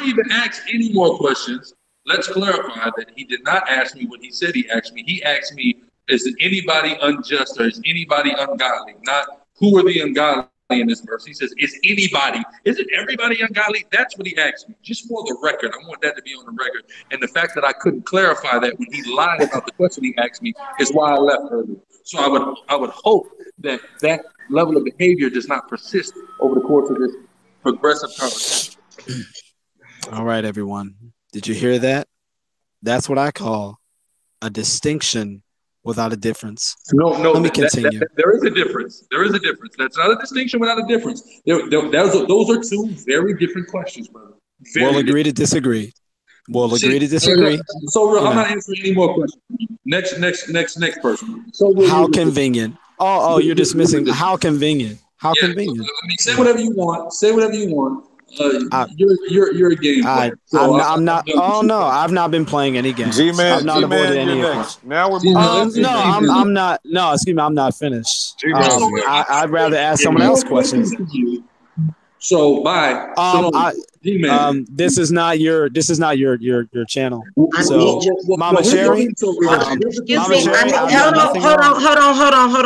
even ask any more questions, let's clarify that he did not ask me what he said he asked me. He asked me, is anybody unjust or is anybody ungodly? Not who are the ungodly in this verse. He says, is anybody, is it everybody ungodly? That's what he asked me. Just for the record, I want that to be on the record. And the fact that I couldn't clarify that when he lied about the question he asked me is why I left early. So I would hope that that level of behavior does not persist over the course of this progressive conversation. All right, everyone. Did you hear that? That's what I call a distinction without a difference. No. Let me continue. There is a difference. There is a difference. That's not a distinction without a difference. Those are two very different questions, brother. We'll agree to disagree. Agree to disagree. So real, I'm not answering any more questions. Next person. So how convenient. Oh, you're dismissing. How convenient. How convenient. I mean, say whatever you want. Say whatever you want. You're a game player. I'm not. Oh no, I've not been playing any games. I've not avoided any of them. Now we're moving. No, I'm not. No, excuse me, I'm not finished. I'd rather ask someone else questions. So bye. This is not your channel. So Mama Cherry. Excuse me. Hold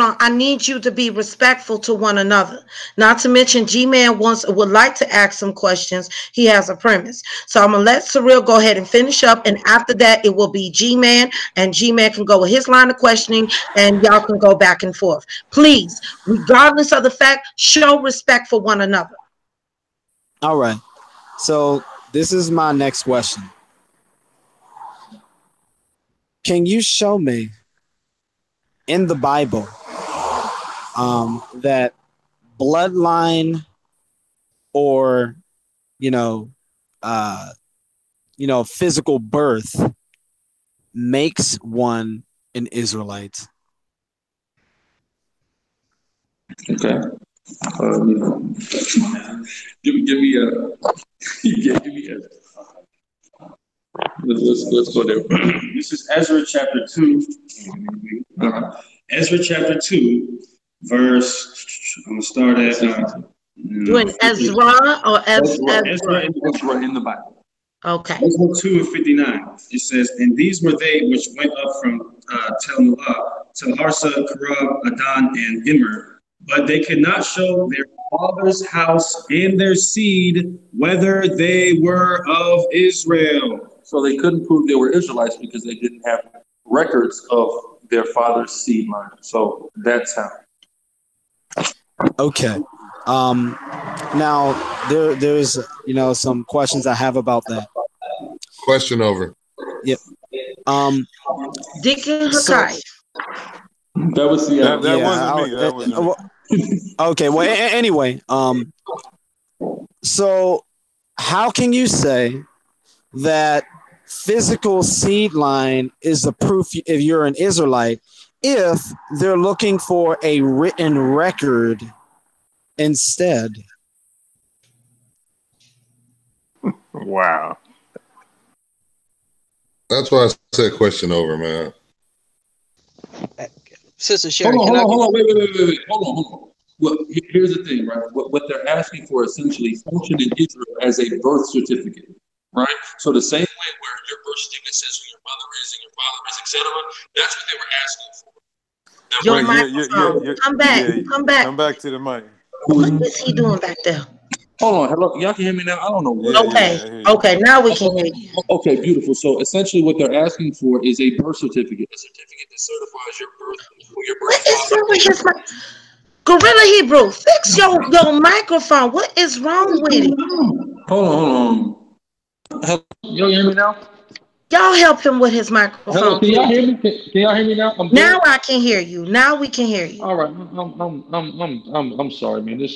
on. I need you to be respectful to one another. Not to mention, G-Man would like to ask some questions. He has a premise. So I'm gonna let ssoreal go ahead and finish up, and after that, it will be G-Man, and G-Man can go with his line of questioning, and y'all can go back and forth. Please, regardless of the fact, show respect for one another. All right. So this is my next question. Can you show me in the Bible that bloodline or physical birth makes one an Israelite? Okay. Give me a. Let's go there. This is Ezra chapter 2. Ezra chapter 2, verse. I'm gonna start at. Doing Ezra or Ezra? Ezra in the Bible. Okay. Ezra 2:59. It says, and these were they which went up from Tel Harsa, Karab, Adon, and Immer. But they could not show their father's house and their seed whether they were of Israel. So they couldn't prove they were Israelites because they didn't have records of their father's seed line. So that's how. Okay. Now there's some questions I have about that. Question over. Yep. Deacon Hakah. That was the that wasn't me. That was okay. Well, anyway, so how can you say that physical seed line is the proof if you're an Israelite if they're looking for a written record instead? Wow. That's why I said question over, man. Sister Sherry, hold on, wait. Hold on. Well, here's the thing, right? What they're asking for essentially function in Israel as a birth certificate, right? So the same way where your birth certificate says who your mother is and your father is, etc. That's what they were asking for. Your microphone. Come back. Come back to the mic. What is he doing back there? Hold on, hello, y'all can hear me now? I don't know. Okay, now we can hear you. Okay, beautiful. So essentially what they're asking for is a birth certificate, a certificate that certifies your birth, who your birth. What is wrong with his mic? Guerilla Hebrew, fix your microphone. What is wrong with it? Hold on. You hear me now? Y'all help him with his microphone. Hello, can y'all hear me? Can y'all hear me now? Now I can hear you. Now we can hear you. All right. I'm sorry, man. I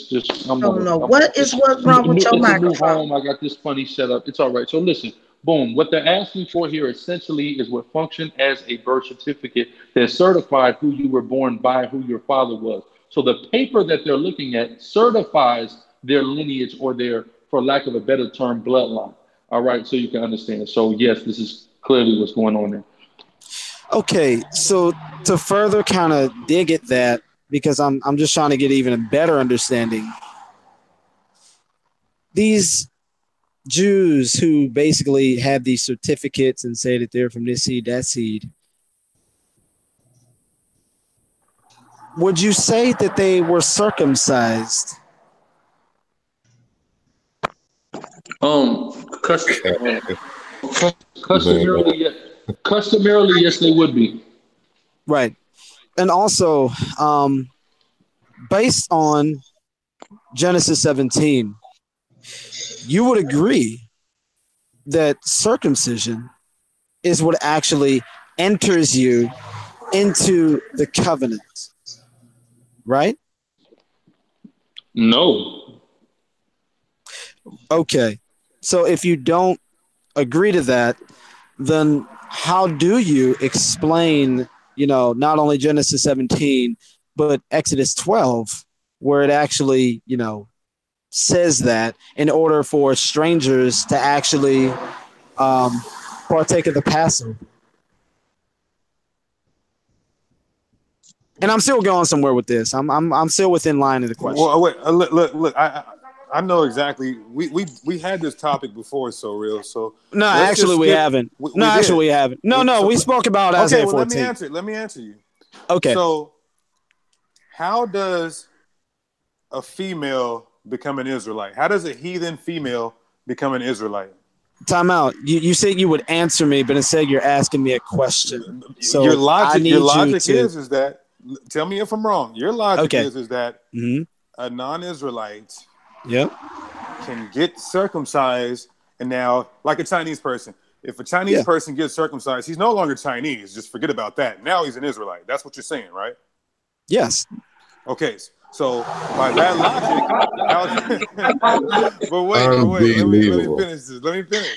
don't know what's wrong with your microphone. I got this funny setup. It's all right. So listen, boom. What they're asking for here essentially is what functioned as a birth certificate that certified who you were born by, who your father was. So the paper that they're looking at certifies their lineage or their, for lack of a better term, bloodline. All right, so you can understand. So yes, this is clearly what's going on there. Okay, so to further kind of dig at that, because I'm just trying to get even a better understanding. These Jews who basically have these certificates and say that they're from this seed, that seed, would you say that they were circumcised? Customarily, yes, they would be. Right. And also, based on Genesis 17, you would agree that circumcision is what actually enters you into the covenant, right? No. Okay. So if you don't agree to that, then how do you explain, not only Genesis 17, but Exodus 12, where it actually, says that in order for strangers to actually partake of the Passover? And I'm still going somewhere with this. I'm still within line of the question. Well, wait, look. I know exactly. We had this topic before, ssoreal. So no, actually we haven't. We haven't. No, we spoke about Isaiah 14. Let me answer you. Okay. So, how does a female become an Israelite? How does a heathen female become an Israelite? Time out. You said you would answer me, but instead you're asking me a question. So your logic is that. Tell me if I'm wrong. Your logic is that a non-Israelite can get circumcised, and now, like a Chinese person, if a Chinese person gets circumcised, he's no longer Chinese. Just forget about that. Now he's an Israelite. That's what you're saying, right? Yes. Okay. So by that logic, but wait. Let me finish.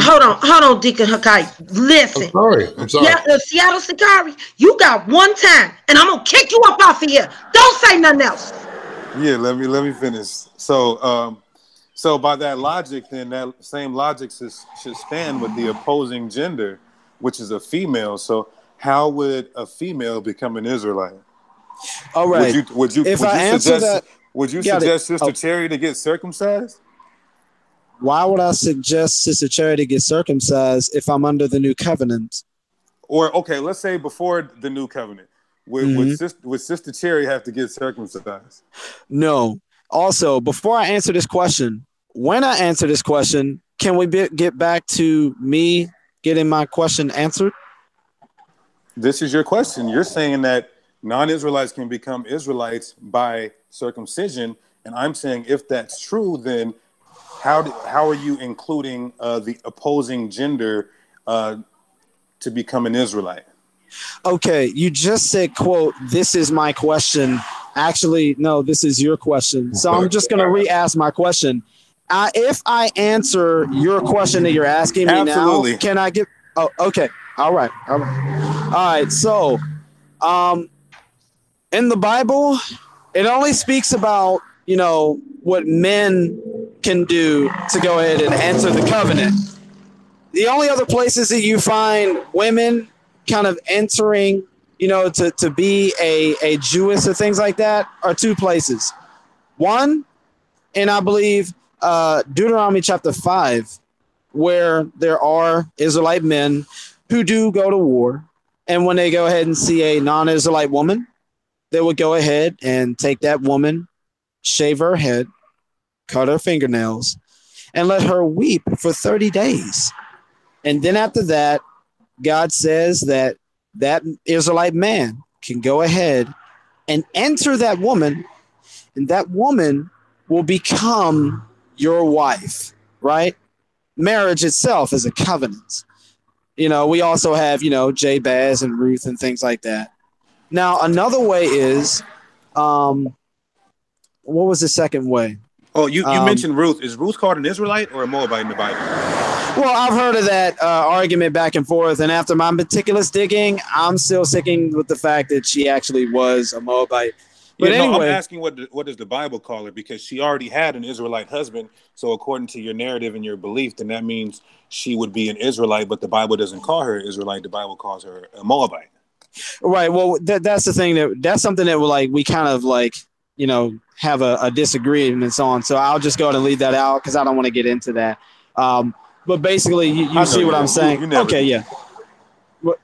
Hold on, Deacon Hakah. Listen. I'm sorry. Yeah, Seattle Sakari, you got one time, and I'm gonna kick you up off of here. Don't say nothing else. Yeah, let me finish. So by that logic, then that same logic should stand with the opposing gender, which is a female. So how would a female become an Israelite? All right. Would you suggest Sister Cherry to get circumcised? Why would I suggest Sister Cherry to get circumcised if I'm under the new covenant? Or let's say before the new covenant. Would Sister Cherry have to get circumcised? No. Also, before I answer this question, when I answer this question, can we get back to me getting my question answered? This is your question. You're saying that non-Israelites can become Israelites by circumcision, and I'm saying if that's true, then how are you including the opposing gender to become an Israelite? Okay, you just said, quote, "This is my question." Actually, no, this is your question. So I'm just going to re-ask my question. If I answer your question that you're asking me now, can I get? Oh, okay. All right. So, in the Bible, it only speaks about, what men can do to go ahead and enter the covenant. The only other places that you find women kind of entering, to be a Jewess or things like that are two places. One, and I believe Deuteronomy chapter 5, where there are Israelite men who do go to war. And when they go ahead and see a non-Israelite woman, they would go ahead and take that woman, shave her head, cut her fingernails, and let her weep for 30 days. And then after that, God says that Israelite man can go ahead and enter that woman, and that woman will become your wife, right? Marriage itself is a covenant. We also have, Jabez and Ruth and things like that. Now, another way is, what was the second way? Oh, you mentioned Ruth. Is Ruth called an Israelite or a Moabite in the Bible? Well, I've heard of that argument back and forth, and after my meticulous digging, I'm still sticking with the fact that she actually was a Moabite. But anyway, I'm asking what does the Bible call her, because she already had an Israelite husband. So according to your narrative and your belief, then that means she would be an Israelite, but the Bible doesn't call her Israelite. The Bible calls her a Moabite. Right. Well, that's the thing that's something that we kind of have a disagreement on. So I'll just go ahead and leave that out because I don't want to get into that. But basically, you see what I'm saying? Okay, yeah. What?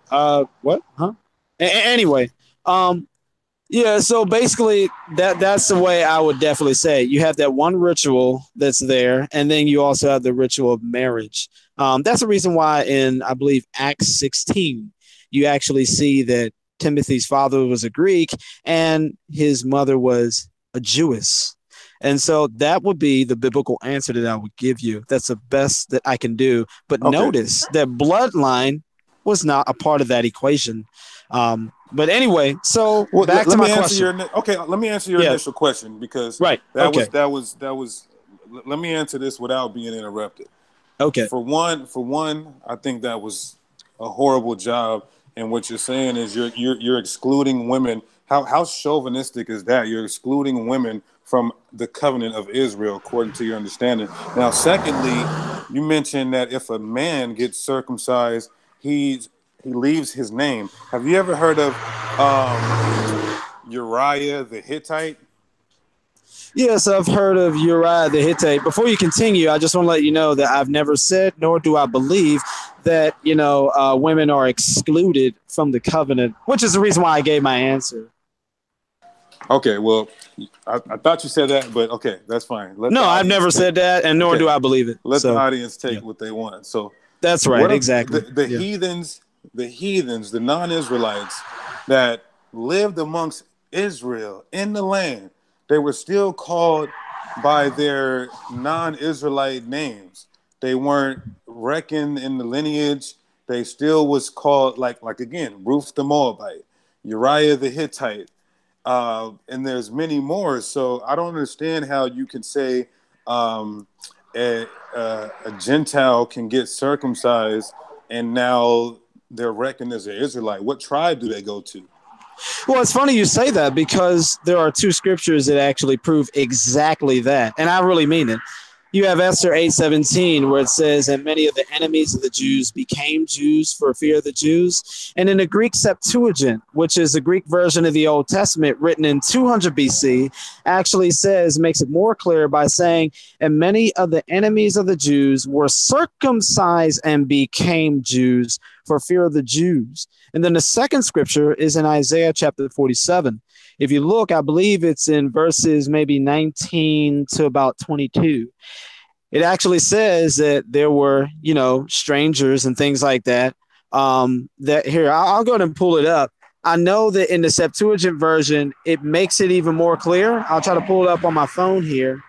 Huh? Anyway, yeah. So basically, that's the way I would definitely say. You have that one ritual that's there, and then you also have the ritual of marriage. That's the reason why in, I believe, Acts 16, you actually see that Timothy's father was a Greek and his mother was a Jewess. And so that would be the biblical answer that I would give you. That's the best that I can do. But notice that bloodline was not a part of that equation. But anyway, so back to my question. Let me answer your initial question, because that was. Let me answer this without being interrupted. Okay. For one, I think that was a horrible job. And what you're saying is you're excluding women. How chauvinistic is that? You're excluding women from the covenant of Israel, according to your understanding. Now, secondly, you mentioned that if a man gets circumcised, he leaves his name. Have you ever heard of Uriah the Hittite? Yes, I've heard of Uriah the Hittite. Before you continue, I just want to let you know that I've never said, nor do I believe that, women are excluded from the covenant, which is the reason why I gave my answer. Okay, well, I thought you said that, but okay, that's fine. I've never said that, and nor do I believe it. Let the audience take what they want. So that's right, exactly. The heathens, the non-Israelites that lived amongst Israel in the land, they were still called by their non-Israelite names. They weren't reckoned in the lineage. They still was called like again, Ruth the Moabite, Uriah the Hittite, and there's many more. So I don't understand how you can say a Gentile can get circumcised and now they're reckoned as an Israelite. What tribe do they go to? Well, it's funny you say that, because there are two scriptures that actually prove exactly that. And I really mean it. You have Esther 8:17, where it says, and many of the enemies of the Jews became Jews for fear of the Jews. And in the Greek Septuagint, which is the Greek version of the Old Testament written in 200 BC, actually makes it more clear by saying, and many of the enemies of the Jews were circumcised and became Jews for fear of the Jews. And then the second scripture is in Isaiah chapter 47. If you look, I believe it's in verses maybe 19 to about 22. It actually says that there were, strangers and things like that. That here, I'll go ahead and pull it up. I know that in the Septuagint version, it makes it even more clear. I'll try to pull it up on my phone here.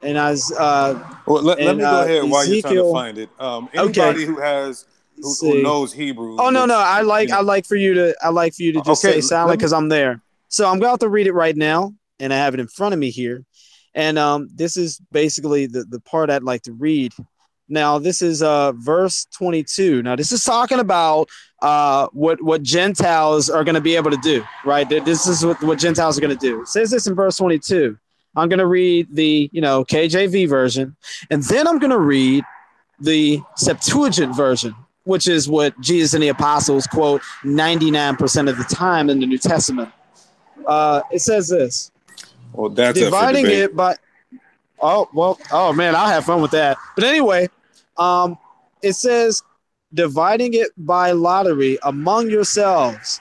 And let me go ahead while you're trying to find it. Anybody who knows Hebrew. Oh no, I like for you to just say silently, because I'm there. So I'm about to read it right now, and I have it in front of me here. And this is basically the part I'd like to read. Now, this is verse 22. Now, this is talking about what Gentiles are going to be able to do, right? This is what Gentiles are going to do. It says this in verse 22. I'm going to read the KJV version, and then I'm going to read the Septuagint version, which is what Jesus and the apostles quote 99% of the time in the New Testament. It says this. Well, that's dividing it by. Oh man, I'll have fun with that. But anyway, it says dividing it by lottery among yourselves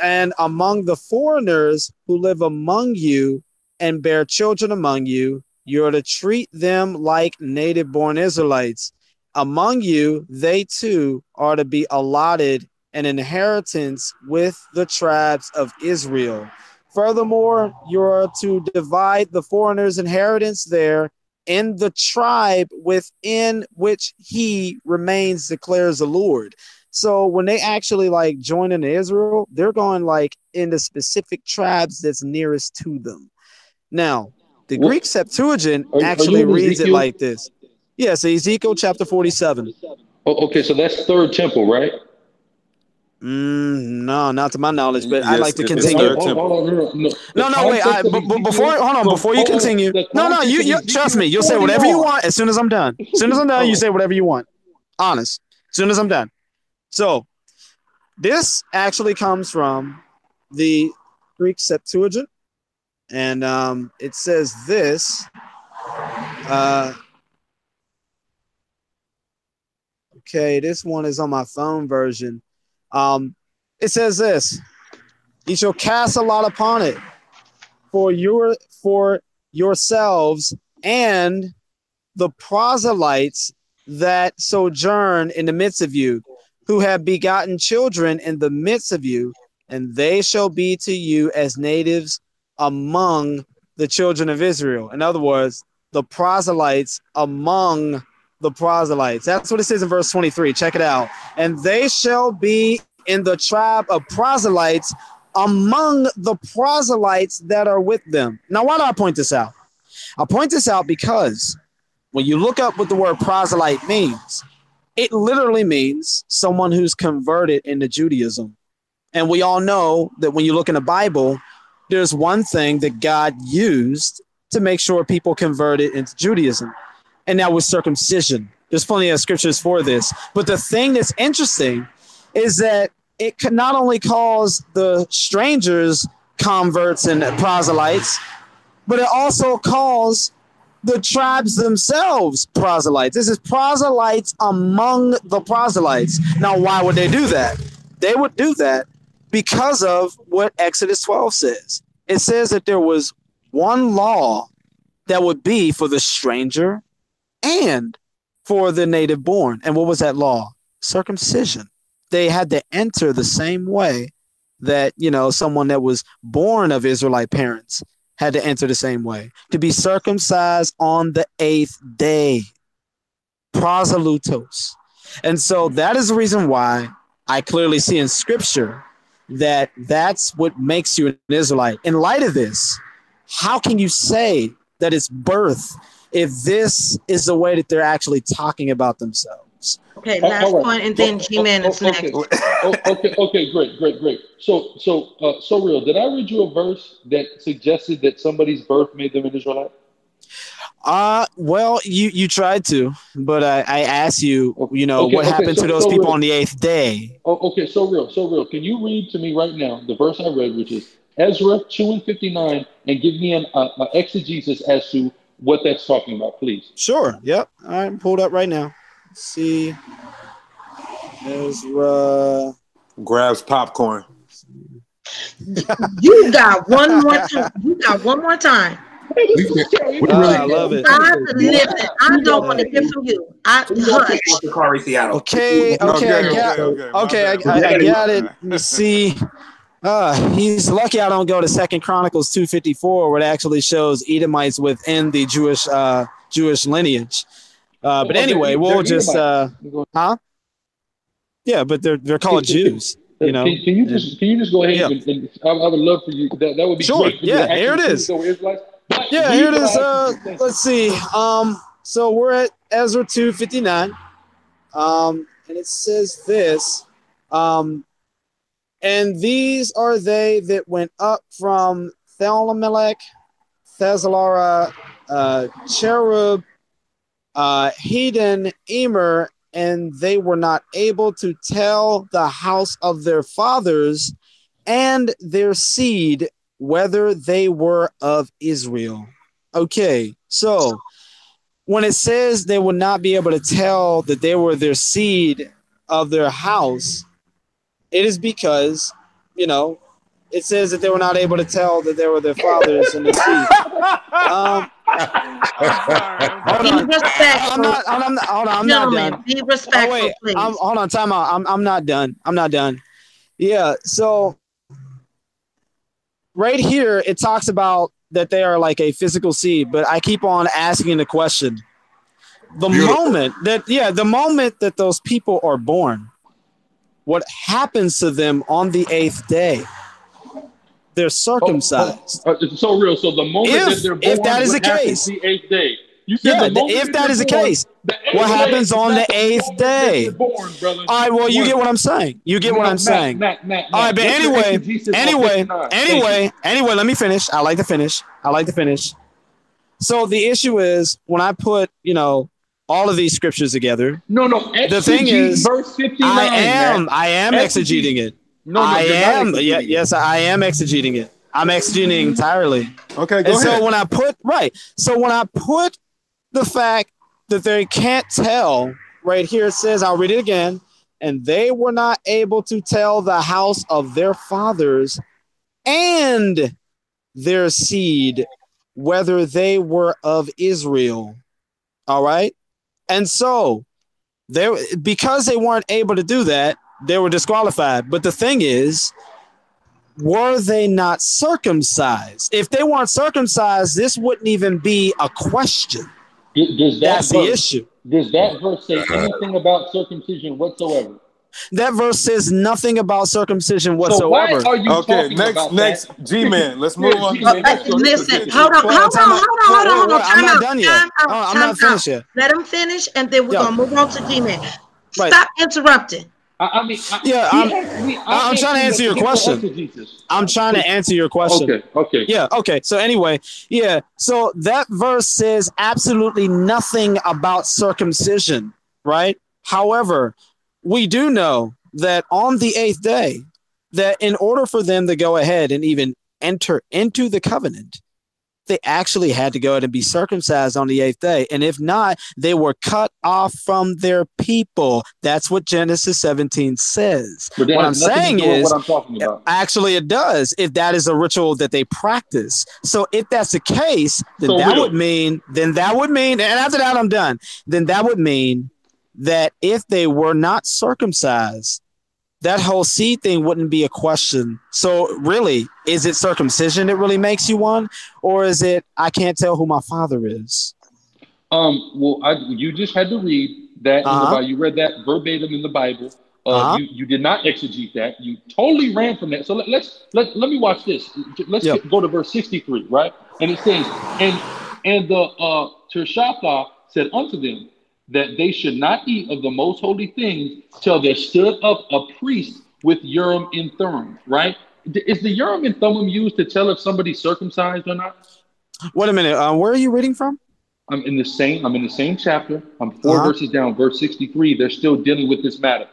and among the foreigners who live among you and bear children among you. You're to treat them like native-born Israelites. Among you, they too are to be allotted an inheritance with the tribes of Israel. Furthermore, you are to divide the foreigner's inheritance there in the tribe within which he remains, declares the Lord. So when they actually join into Israel, they're going in the specific tribes that's nearest to them. Now, the Greek Septuagint actually reads it like this. Yes, Ezekiel chapter 47. Oh, okay, so that's third temple, right? No, not to my knowledge, but I'd like to continue. Before you continue. You trust me. You'll say whatever you want as soon as I'm done. As soon as I'm done, you say whatever you want. Honest. As soon as I'm done. So this actually comes from the Greek Septuagint. And it says this. Okay, this one is on my phone version. It says this: "You shall cast a lot upon it for yourselves and the proselytes that sojourn in the midst of you, who have begotten children in the midst of you, and they shall be to you as natives among the children of Israel." In other words, the proselytes among the proselytes. That's what it says in verse 23. Check it out. "And they shall be in the tribe of proselytes among the proselytes that are with them." Now, why do I point this out? I point this out because when you look up what the word proselyte means, it literally means someone who's converted into Judaism. And we all know that when you look in the Bible, there's one thing that God used to make sure people converted into Judaism, and that was circumcision. There's plenty of scriptures for this. But the thing that's interesting is that it could not only cause the strangers converts and proselytes, but it also calls the tribes themselves proselytes. This is proselytes among the proselytes. Now, why would they do that? They would do that because of what Exodus 12 says. It says that there was one law that would be for the stranger and for the native born. And what was that law? Circumcision. They had to enter the same way that, someone that was born of Israelite parents had to enter the same way, to be circumcised on the 8th day. Proselytos. And so that is the reason why I clearly see in scripture that that's what makes you an Israelite. In light of this, how can you say that it's birth if this is the way that they're actually talking about themselves? Okay, last point, and then G-Man is next. Okay, great. So ssoreal, did I read you a verse that suggested that somebody's birth made them an Israelite? Well, you tried to, but I asked you, what happened to those people on the 8th day? Okay, ssoreal. Can you read to me right now the verse I read, which is Ezra 2:59, and give me an exegesis as to what that's talking about, please? Sure. Yep. All right, pulled up right now. Let's see. Ezra grabs popcorn. You got one more time. I love it. I don't want to hear from you. Okay, I got it. Let's see. He's lucky I don't go to 2 Chronicles 2:54, where it actually shows Edomites within the Jewish lineage. But anyway, we'll just yeah, but they're called Jews. Can you just go ahead and I would love for you. That would be sure. Great for yeah, here it is. Yeah, here it is. Let's see. So we're at Ezra 2:59, and it says this. And these are they that went up from Thelamelech, Thesalara, Cherub, Hedon, Emer, and they were not able to tell the house of their fathers and their seed whether they were of Israel. Okay, so when it says they would not be able to tell that they were their seed of their house, it is because, it says that they were not able to tell that they were their fathers and their seed. Hold on, I'm not done. Be respectful, please. Hold on, time out. I'm not done. Yeah, so right here, it talks about that they are like a physical seed, but I keep on asking the question. The moment that those people are born, what happens to them on the 8th day? They're circumcised. So real. So the moment that they're born, if that is the case, the 8th day. You said if that is the case, what happens on the 8th day? Born, all right, well, you get what I'm saying. All right, but anyway, let me finish. I like to finish. So the issue is when I put, all of these scriptures together. No. The thing is, verse 59. I am exegeting it. Yes, I am exegeting it. I'm exegeting entirely. Okay, go and ahead. So when I put the fact that they can't tell, right here it says, I'll read it again, and they were not able to tell the house of their fathers and their seed whether they were of Israel. All right. And so because they weren't able to do that, they were disqualified. But the thing is, were they not circumcised? If they weren't circumcised, this wouldn't even be a question. That's the issue. Does that verse say anything about circumcision whatsoever? That verse says nothing about circumcision whatsoever. So why are you talking about next, that? G-Man. Let's move on. Listen, hold on. I'm not done yet. I'm not finished yet. Let him finish, and then we're gonna move on to G-Man. Stop interrupting. I'm trying to answer your question. I'm trying to answer your question. Okay. Yeah, okay. So anyway, yeah. So that verse says absolutely nothing about circumcision, right? However, we do know that on the 8th day, that in order for them to go ahead and even enter into the covenant, they actually had to go ahead and be circumcised on the 8th day. And if not, they were cut off from their people. That's what Genesis 17 says. What I'm saying is, what I'm talking about. Actually, it does, if that is a ritual that they practice. So if that's the case, then would mean, and after that, I'm done. Then that would mean that if they were not circumcised, that whole seed thing wouldn't be a question. So really, is it circumcision that really makes you one? Or is it, I can't tell who my father is? Well, you just had to read that in the Bible. You read that verbatim in the Bible. You did not exegete that. You totally ran from that. So let me watch this. Let's go to verse 63, right? And it says, and the Tershatha said unto them, that they should not eat of the most holy things till there stood up a priest with Urim and Thummim, right? Is the Urim and Thummim used to tell if somebody's circumcised or not? Wait a minute. Where are you reading from? I'm in the same chapter. I'm 4 verses down, verse 63. They're still dealing with this matter.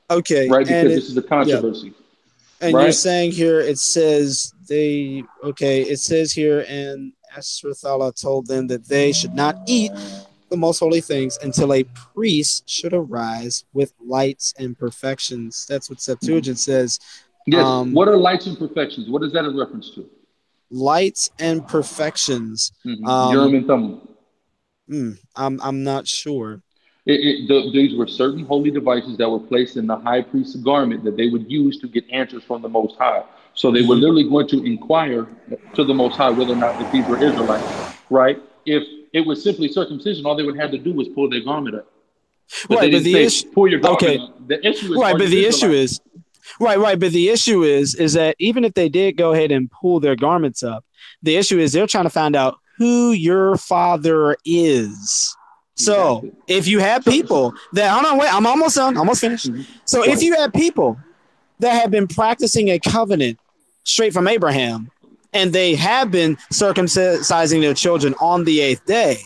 Okay. Right? Because this is a controversy. And you're saying here, it says it says here, and Esrathala told them that they should not eat the most holy things until a priest should arise with lights and perfections. That's what Septuagint says. Yes. What are lights and perfections? What is that a reference to? Lights and perfections. Urim and Thummim. I'm not sure. These were certain holy devices that were placed in the high priest's garment that they would use to get answers from the Most High. So they were literally going to inquire to the Most High whether or not if these were Israelites, right? If it was simply circumcision, all they would have to do was pull their garment up. But right, but the issue, pull your garment up. The issue is right, but the issue is right, but the issue is that even if they did go ahead and pull their garments up, the issue is they're trying to find out who your father is. So if you have people that I'm almost done, almost finished. So if you have people that have been practicing a covenant straight from Abraham, and they have been circumcising their children on the 8th day,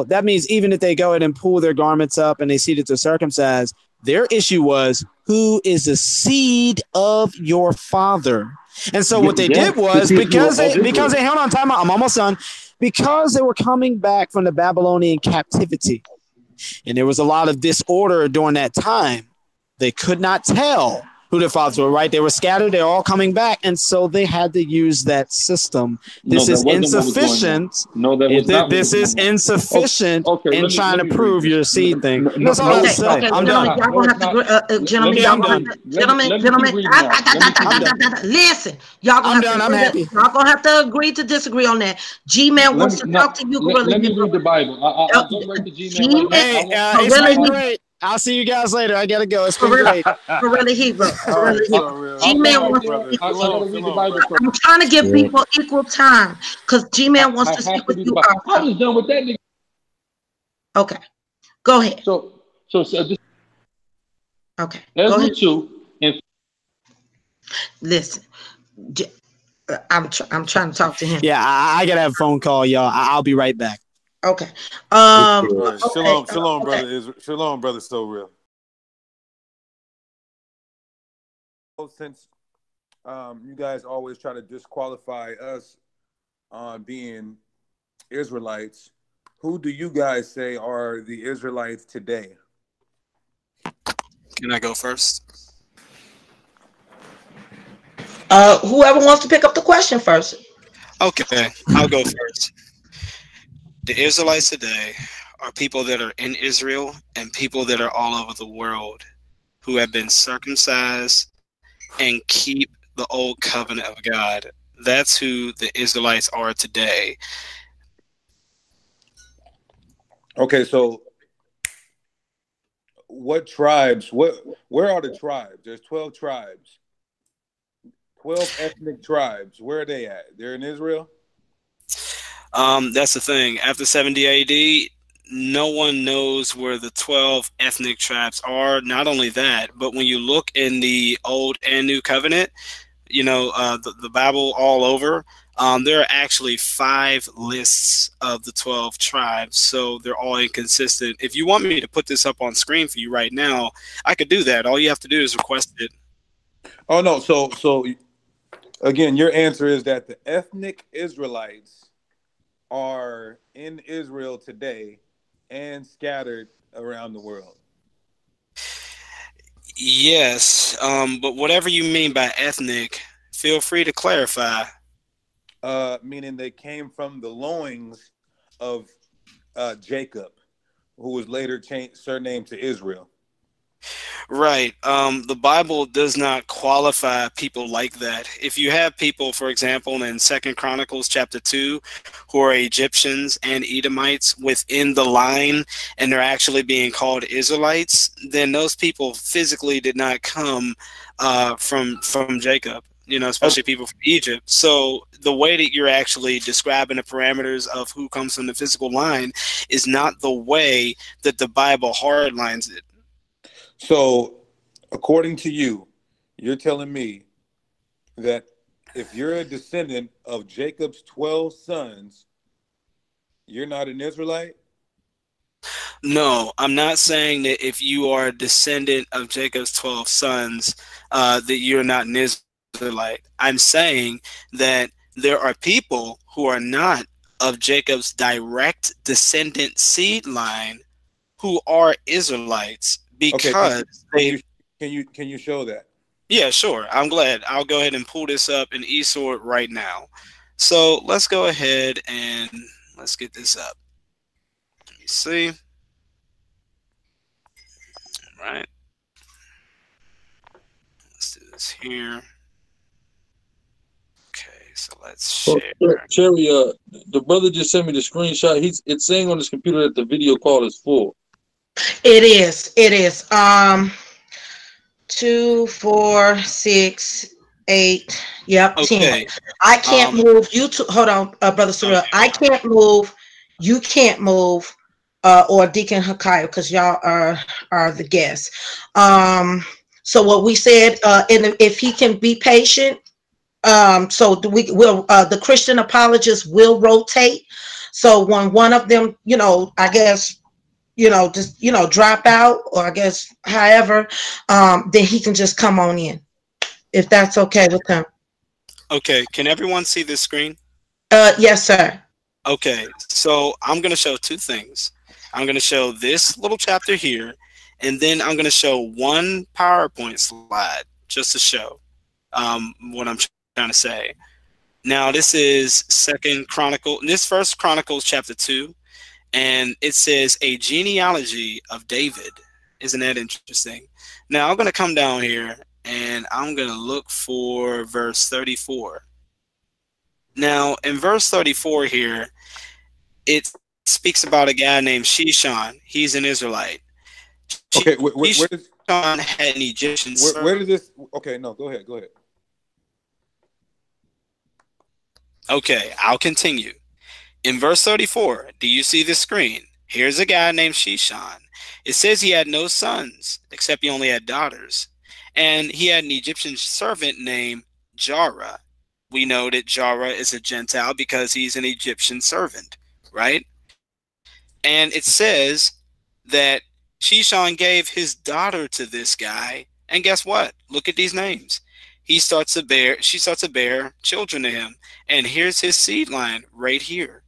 that means even if they go ahead and pull their garments up and they see that they're circumcised, their issue was, who is the seed of your father? And so what they did was, because they hold on, time out, I'm almost done. Because they were coming back from the Babylonian captivity, and there was a lot of disorder during that time, they could not tell who their fathers were, right? They were scattered. They're all coming back. And so they had to use that system. This is insufficient. No, that was not. This is insufficient in trying to prove your seed thing. That's all I'm saying. I'm done. Gentlemen, listen. Y'all gonna have to agree to disagree on that. G-Man wants to talk to you. Let me read the Bible. I'll go right to G-Man. I'll see you guys later. I gotta go. It's been great. Guerilla Hebrew. G-Man wants to speak with you. I'm trying to give people equal time because G-Man wants to speak with you. I was done with that nigga. Okay, go ahead. So just okay. Go ahead. And listen, I'm trying to talk to him. Yeah, I gotta have a phone call, y'all. I'll be right back. Okay. Shalom, brother. Shalom, brother. So real. Since You guys always try to disqualify us on being Israelites. Who do you guys say are the Israelites today? Can I go first? Whoever wants to pick up the question first. Okay, I'll go first. The Israelites today are people that are in Israel and people that are all over the world who have been circumcised and keep the old covenant of God. That's who the Israelites are today. Okay, so what tribes? Where are the tribes? There's 12 tribes. 12 ethnic tribes. Where are they at? They're in Israel? That's the thing. After 70 AD, no one knows where the 12 ethnic tribes are. Not only that, but when you look in the Old and New Covenant, the Bible all over, there are actually 5 lists of the 12 tribes, so they're all inconsistent. If you want me to put this up on screen for you right now, I could do that. All you have to do is request it. Oh, no. So again, your answer is that the ethnic Israelites are in Israel today and scattered around the world. Yes, but whatever you mean by ethnic, feel free to clarify. Meaning they came from the loins of Jacob, who was later surnamed to Israel. Right. The Bible does not qualify people like that. If you have people, for example, in 2 Chronicles chapter 2, who are Egyptians and Edomites within the line, and they're actually being called Israelites, then those people physically did not come from Jacob. Especially people from Egypt. So the way that you're actually describing the parameters of who comes from the physical line is not the way that the Bible hardlines it. So, according to you, you're telling me that if you're a descendant of Jacob's 12 sons, you're not an Israelite? No, I'm not saying that if you are a descendant of Jacob's 12 sons, that you're not an Israelite. I'm saying that there are people who are not of Jacob's direct descendant seed line who are Israelites because can you show that? Yeah, sure. I'm glad. I'll go ahead and pull this up in eSword right now. So let's go ahead and let's get this up. Let me see. All right. Let's do this here. Okay, so let's share. Cherry, the brother just sent me the screenshot. It's saying on his computer that the video call is full. It is. 2, 4, 6, 8. Yep, okay. 10. I can't move. You two, hold on, brother ssoreal. Okay. I can't move. You can't move, or Deacon Hakah, because y'all are the guests. So what we said, if he can be patient, so the Christian apologists will rotate. So when one of them, I guess, just drop out, or I guess however, then he can just come on in, if that's okay with him. Okay, can everyone see this screen? Yes, sir. Okay, so I'm going to show 2 things. I'm going to show this little chapter here, and then I'm going to show one PowerPoint slide just to show what I'm trying to say. Now, this is First Chronicles chapter 2, and it says a genealogy of David. Isn't that interesting? Now, I'm going to come down here, and I'm going to look for verse 34. Now, in verse 34 here, it speaks about a guy named Shishon. He's an Israelite. Okay, where does Shishon had an Egyptian servant. Where did this? Okay, no, go ahead. Okay, I'll continue. In verse 34, do you see the screen? Here's a guy named Shishon. It says he had no sons, except he only had daughters. And he had an Egyptian servant named Jarrah. We know that Jarrah is a Gentile because he's an Egyptian servant, right? And it says that Shishon gave his daughter to this guy. And guess what? Look at these names. she starts to bear children to him. And here's his seed line right here.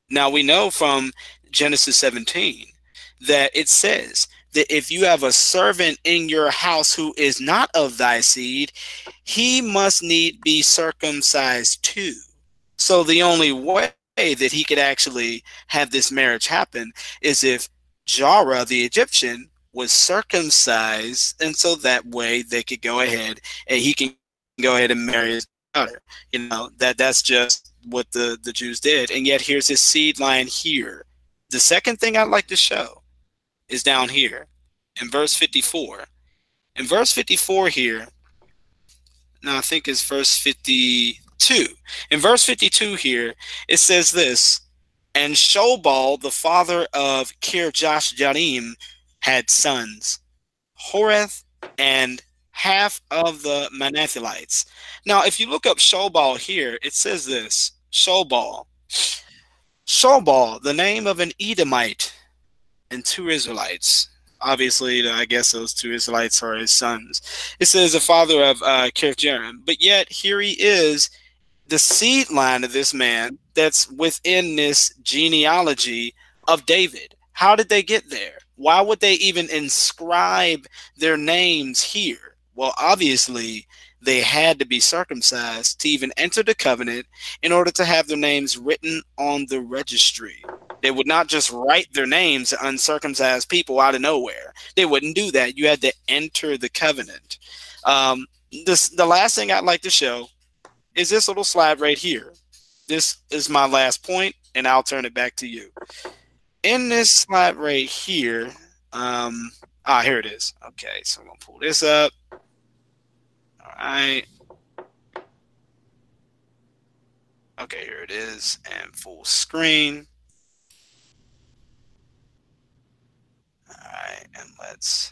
Now we know from Genesis 17 that it says that if you have a servant in your house who is not of thy seed, he must need be circumcised too. So the only way that he could actually have this marriage happen is if Jara, the Egyptian, was circumcised, and so that way they could go ahead and he can go ahead and marry his daughter. That's just what the Jews did. And yet here's his seed line here. The second thing I'd like to show is down here in verse 54. In verse 54 here, no, I think it's verse 52. In verse 52 here, it says this, and Shobal, the father of Kirjath-Jearim, had sons, Horeth and half of the Manassilites. Now, if you look up Shobal here, it says this, Shobal, the name of an Edomite and 2 Israelites. Obviously, I guess those 2 Israelites are his sons. It says the father of Kirjath-Jearim. But yet, here he is, the seed line of this man that's within this genealogy of David. How did they get there? Why would they even inscribe their names here? Well, obviously, they had to be circumcised to even enter the covenant in order to have their names written on the registry. They would not just write their names to uncircumcised people out of nowhere. They wouldn't do that. You had to enter the covenant. The last thing I'd like to show is this little slide right here. This is my last point, and I'll turn it back to you. In this slide right here, here it is. Okay, so I'm going to pull this up. All right. Okay, here it is, and full screen. All right, and let's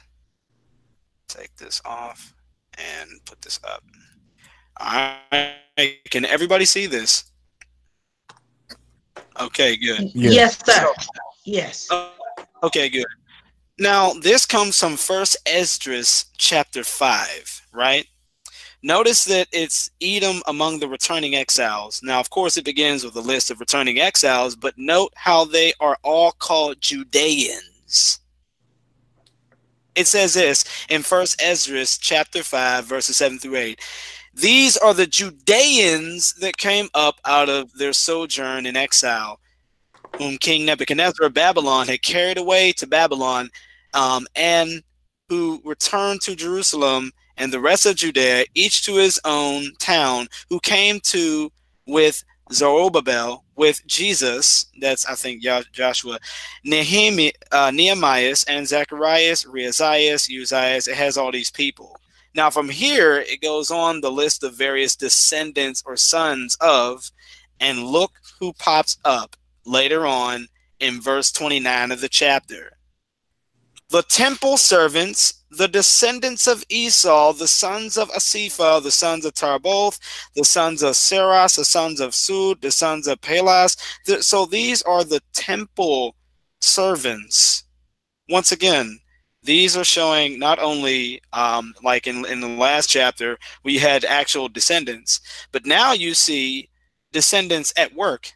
take this off and put this up. All right, can everybody see this? Okay, good. Yes, sir. Yes. Okay, good. Now, this comes from 1 Esdras chapter 5, right? Notice that it's Edom among the returning exiles. Now, of course, it begins with a list of returning exiles, but note how they are all called Judeans. It says this in 1 Esdras chapter 5, verses 7 through 8. These are the Judeans that came up out of their sojourn in exile, whom King Nebuchadnezzar of Babylon had carried away to Babylon, and who returned to Jerusalem and the rest of Judea, each to his own town, who came to with Zerubbabel, with Jesus, that's I think Joshua, Nehemiah, and Zacharias, Reazias, Uzzias. It has all these people. Now from here, it goes on the list of various descendants or sons of, and look who pops up later on in verse 29 of the chapter. The temple servants, the descendants of Esau, the sons of Asipha, the sons of Tarboth, the sons of Seras, the sons of Sud, the sons of Pelas. So these are the temple servants. Once again, these are showing not only like in the last chapter, we had actual descendants, but now you see descendants at work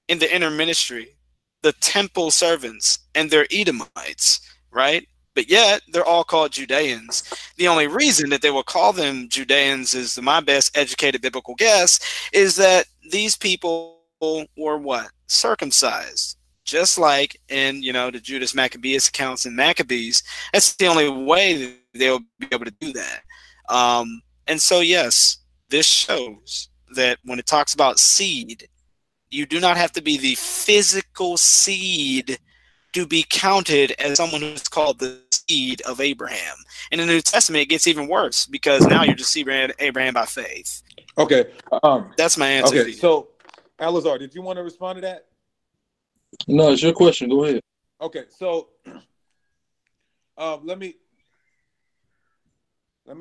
in the inner ministry, the temple servants, and they're Edomites, right? But yet they're all called Judeans. The only reason that they will call them Judeans is my best educated biblical guess is that these people were what? Circumcised. Just like in, the Judas Maccabeus accounts in Maccabees. That's the only way that they'll be able to do that. And so, yes, this shows that when it talks about seed, you do not have to be the physical seed to be counted as someone who's called the seed of Abraham. In the New Testament, it gets even worse because now you're just Abraham by faith. Okay. That's my answer. Okay, so Alazar, did you want to respond to that? No, it's your question. Go ahead. Okay, so let me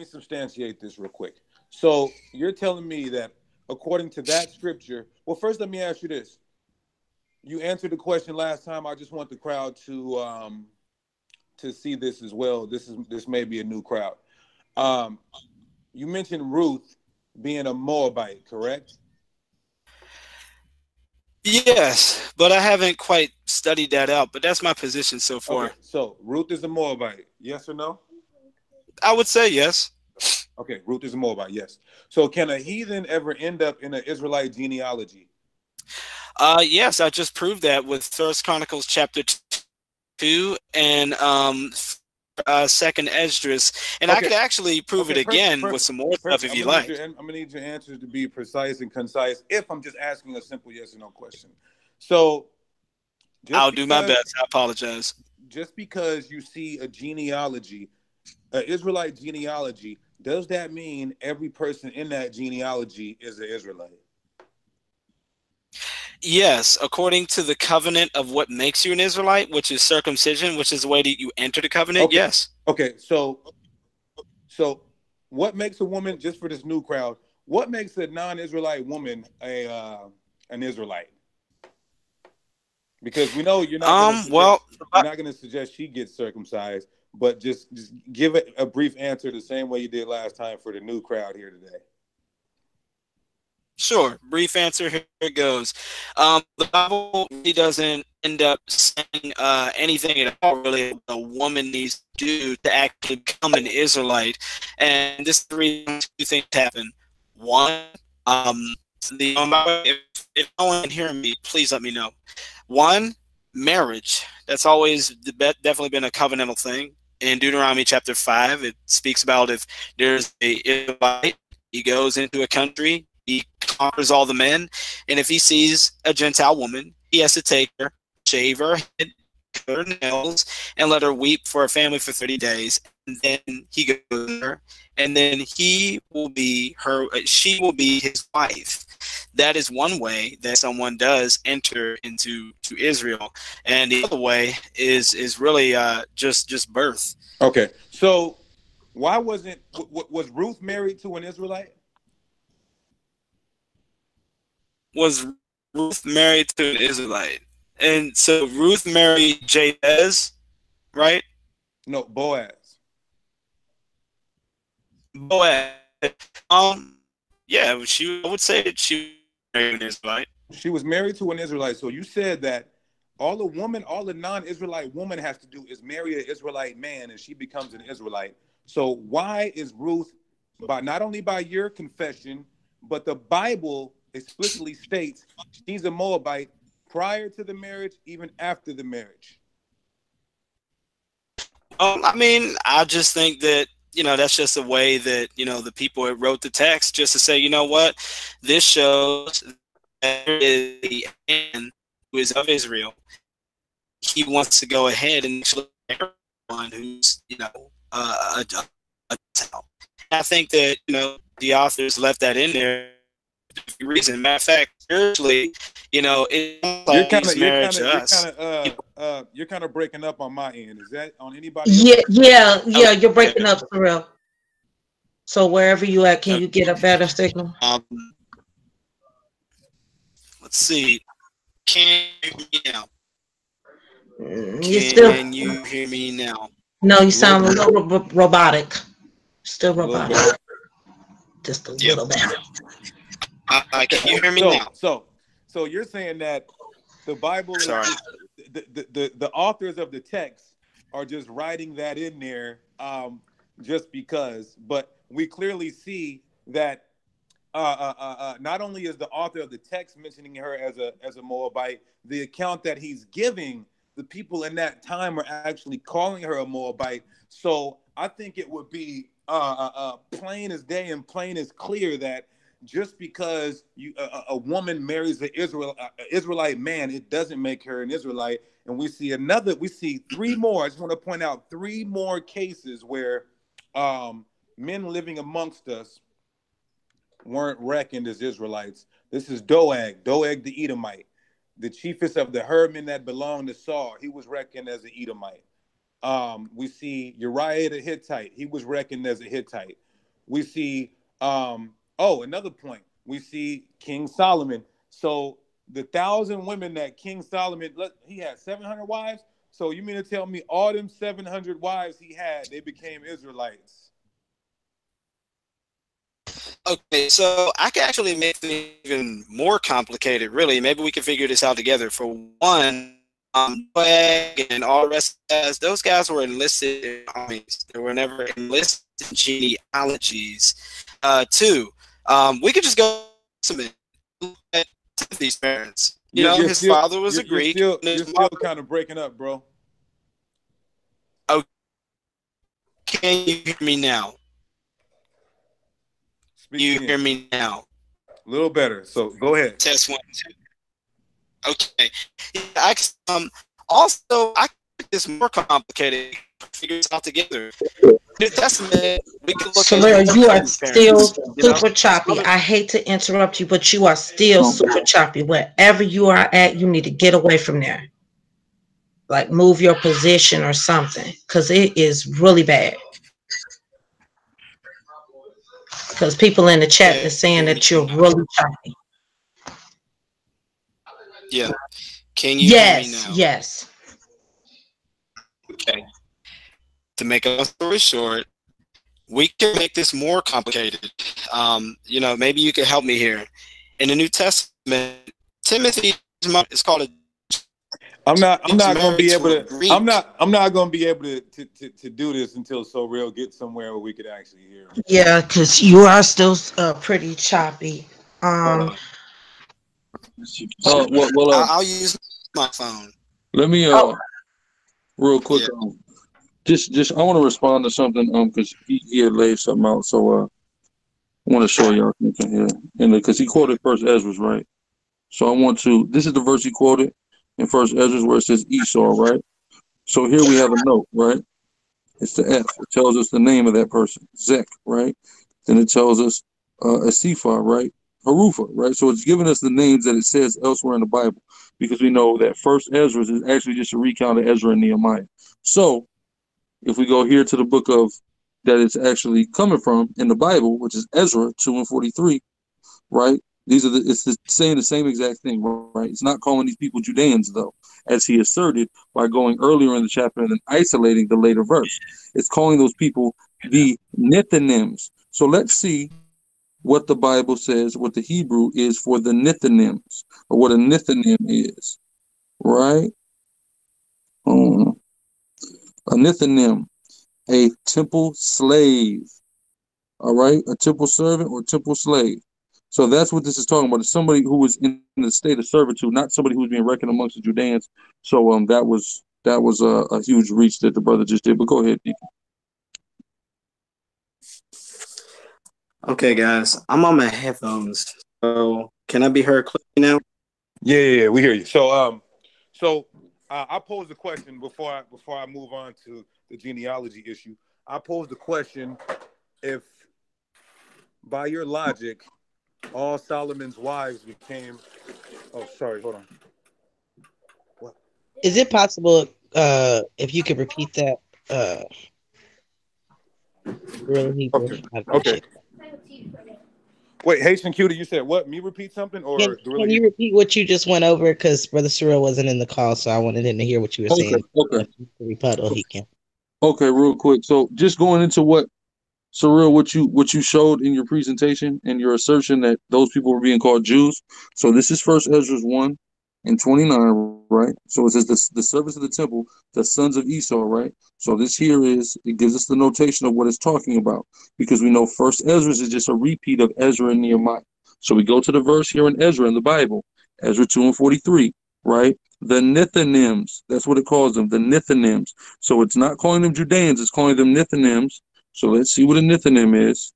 substantiate this real quick. So you're telling me that according to that scripture, well, first let me ask you this. You answered the question last time. I just want the crowd to see this as well. This may be a new crowd. you mentioned Ruth being a Moabite, correct? Yes, but I haven't quite studied that out. But that's my position so far. Okay, so Ruth is a Moabite, yes or no? I would say yes. Okay, Ruth is a Moabite, yes. So can a heathen ever end up in an Israelite genealogy? Yes, I just proved that with First Chronicles chapter 2 and Second Esdras, and I could actually prove it again with some more stuff if you like. I'm gonna need your answers to be precise and concise. If I'm just asking a simple yes or no question, so I'll do my best. I apologize. Just because you see a genealogy, an Israelite genealogy, does that mean every person in that genealogy is an Israelite? Yes, according to the covenant of what makes you an Israelite, which is circumcision, which is the way that you enter the covenant. Okay. Yes. Okay. So what makes a woman, just for this new crowd, what makes a non-Israelite woman an Israelite? Because we know you're not going to suggest she gets circumcised, but just give it a brief answer the same way you did last time for the new crowd here today. Sure. Brief answer. Here it goes. The Bible really doesn't end up saying anything at all, really, what a woman needs to do to actually become an Israelite. And this is the reason two things happen. One, if no one can hear me, please let me know. One, marriage. That's always definitely been a covenantal thing. In Deuteronomy chapter 5, it speaks about if there's a Israelite, he goes into a country, he conquers all the men, and if he sees a Gentile woman, he has to take her, shave her head, cut her nails, and let her weep for her family for 30 days. And then he goes to her, and then she will be his wife. That is one way that someone does enter into Israel, and the other way is really just birth. Okay, so why was Ruth married to an Israelite? Was Ruth married to an Israelite? And so Ruth married Jabez, right? No, Boaz. Boaz. Yeah, I would say that she was married to an Israelite. She was married to an Israelite. So you said that all the non-Israelite woman has to do is marry an Israelite man and she becomes an Israelite. So why is Ruth, not only by your confession, but the Bible explicitly states she's a Moabite prior to the marriage, even after the marriage? I mean, I just think that, that's just a way that, the people that wrote the text just to say, you know what, this shows that there is a man who is of Israel. He wants to go ahead and actually marry one who's, a child. I think that, the authors left that in there for a reason. Matter of fact, spiritually, you're kind of breaking up on my end. Is that on anybody else? Yeah, you're breaking up for real. So wherever you at, can you get a better signal? Let's see. Can you hear me now? Can you hear me now? No, you sound a little robotic. Still robotic. Just a little bit. Can you hear me now? So you're saying that the Bible is the authors of the text are just writing that in there just because, but we clearly see that not only is the author of the text mentioning her as a Moabite, the account that he's giving, the people in that time are actually calling her a Moabite. So I think it would be plain as day and plain as clear that just because a woman marries an Israelite man, it doesn't make her an Israelite. And we see three more. I just want to point out three more cases where men living amongst us weren't reckoned as Israelites. This is Doeg the Edomite, the chiefest of the herdmen that belonged to Saul. He was reckoned as an Edomite. We see Uriah the Hittite. He was reckoned as a Hittite. We see, another point. We see King Solomon. So the 1,000 women that King Solomon, he had 700 wives. So you mean to tell me all them 700 wives he had, they became Israelites? Okay, so I can actually make it even more complicated, really. Maybe we can figure this out together. For one, Boag and all the rest of guys, those guys were enlisted in armies. They were never enlisted in genealogies. Two, we could just go to Timothy's parents. His father was a Greek. You're still kind of breaking up, bro. Okay, can you hear me now? You hear me now? A little better. So go ahead. Test 1, 2. Okay. Also, I think it's more complicated. Figure this out together. New Testament, we can look at. You are still super choppy. I hate to interrupt you, but you are still super choppy. Wherever you are at, you need to get away from there. Like move your position or something, because it is really bad. Because people in the chat are saying that you're really choppy. Yeah. Can you hear me now? Yes. Okay. To make a story short, we can make this more complicated. Maybe you could help me here. In the New Testament, Timothy is called a. I'm not going to be able to. I'm not going to be able to do this until ssoreal gets somewhere where we could actually hear him. Yeah, because you are still pretty choppy. Well, I'll use my phone. Let me real quick. Yeah. Just I want to respond to something because he had laid something out. So I want to show y'all something here, and because he quoted First Ezra, right? So I want to. This is the verse he quoted in First Ezra where it says Esau, right? So here we have a note, right? It's the F. It tells us the name of that person, Zek, right? Then it tells us Asipha, right? Harufa, right? So it's giving us the names that it says elsewhere in the Bible because we know that First Ezra is actually just a recount of Ezra and Nehemiah. So if we go here to the book of that it's actually coming from in the Bible, which is Ezra 2:43, right? It's saying the same exact thing, right? It's not calling these people Judeans, though, as he asserted by going earlier in the chapter and then isolating the later verse. It's calling those people the Nethinims. So let's see what the Bible says, what the Hebrew is for the Nethinims, or what a Nethinim is, right? A Nethinim, a temple slave, all right? A temple servant or temple slave. So that's what this is talking about. It's somebody who was in the state of servitude, not somebody who's being reckoned amongst the Judeans. So that was a huge reach that the brother just did. But go ahead, Deacon. Okay, guys, I'm on my headphones. So can I be heard clearly now? Yeah, we hear you. So I posed a question before I move on to the genealogy issue. I posed the question: if by your logic, all Solomon's wives became. Oh, sorry. Hold on. What? Is it possible if you could repeat that? Guerilla Hebrew. Okay. Wait, Haitian Cutie, you said what? Me repeat something or can you repeat what you just went over? Because Brother ssoreal wasn't in the call, so I wanted him to hear what you were saying. Okay. Rebuttal, he can. Okay, real quick. So just going into what ssoreal, what you showed in your presentation and your assertion that those people were being called Jews. So this is First Ezra 1:29, right? So it says the service of the temple, the sons of Esau, right? So this here it gives us the notation of what it's talking about because we know First Ezra is just a repeat of Ezra and Nehemiah. So we go to the verse here in Ezra in the Bible, Ezra 2:43, right? The Nethinims, that's what it calls them, the Nethinims. So it's not calling them Judeans, it's calling them Nethinims. So let's see what a Nethinim is.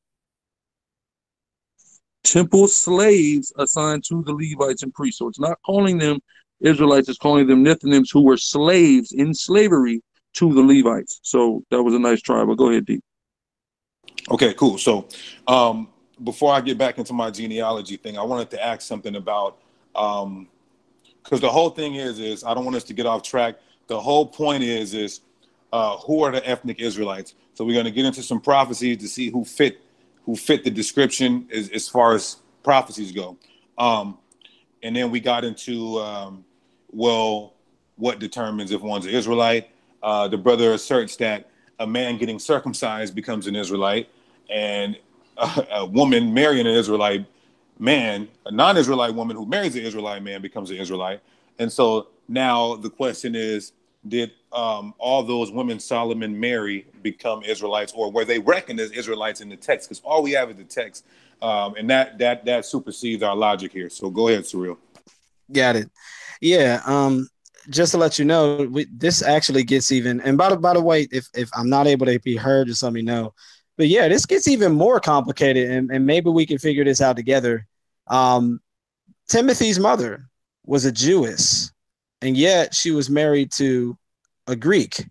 Temple slaves assigned to the Levites and priests. So it's not calling them Israelites, it's calling them Nethinims who were slaves in slavery to the Levites. So that was a nice try, but go ahead, D. Okay, cool. So before I get back into my genealogy thing, I wanted to ask something about, because the whole thing is I don't want us to get off track. The whole point is who are the ethnic Israelites? So we're going to get into some prophecies to see who fit the description as far as prophecies go. And then we got into, what determines if one's an Israelite? The brother asserts that a man getting circumcised becomes an Israelite. And a woman marrying an Israelite man, a non-Israelite woman who marries an Israelite man becomes an Israelite. And so now the question is, did all those women Solomon marry become Israelites, or were they reckoned as Israelites in the text? Because all we have is the text, and that supersedes our logic here. So go ahead, ssoreal. Got it. Yeah. Just to let you know, this actually gets even. And by the way, if I'm not able to be heard, just let me know. But yeah, this gets even more complicated, and maybe we can figure this out together. Timothy's mother was a Jewess, and yet she was married to a Greek.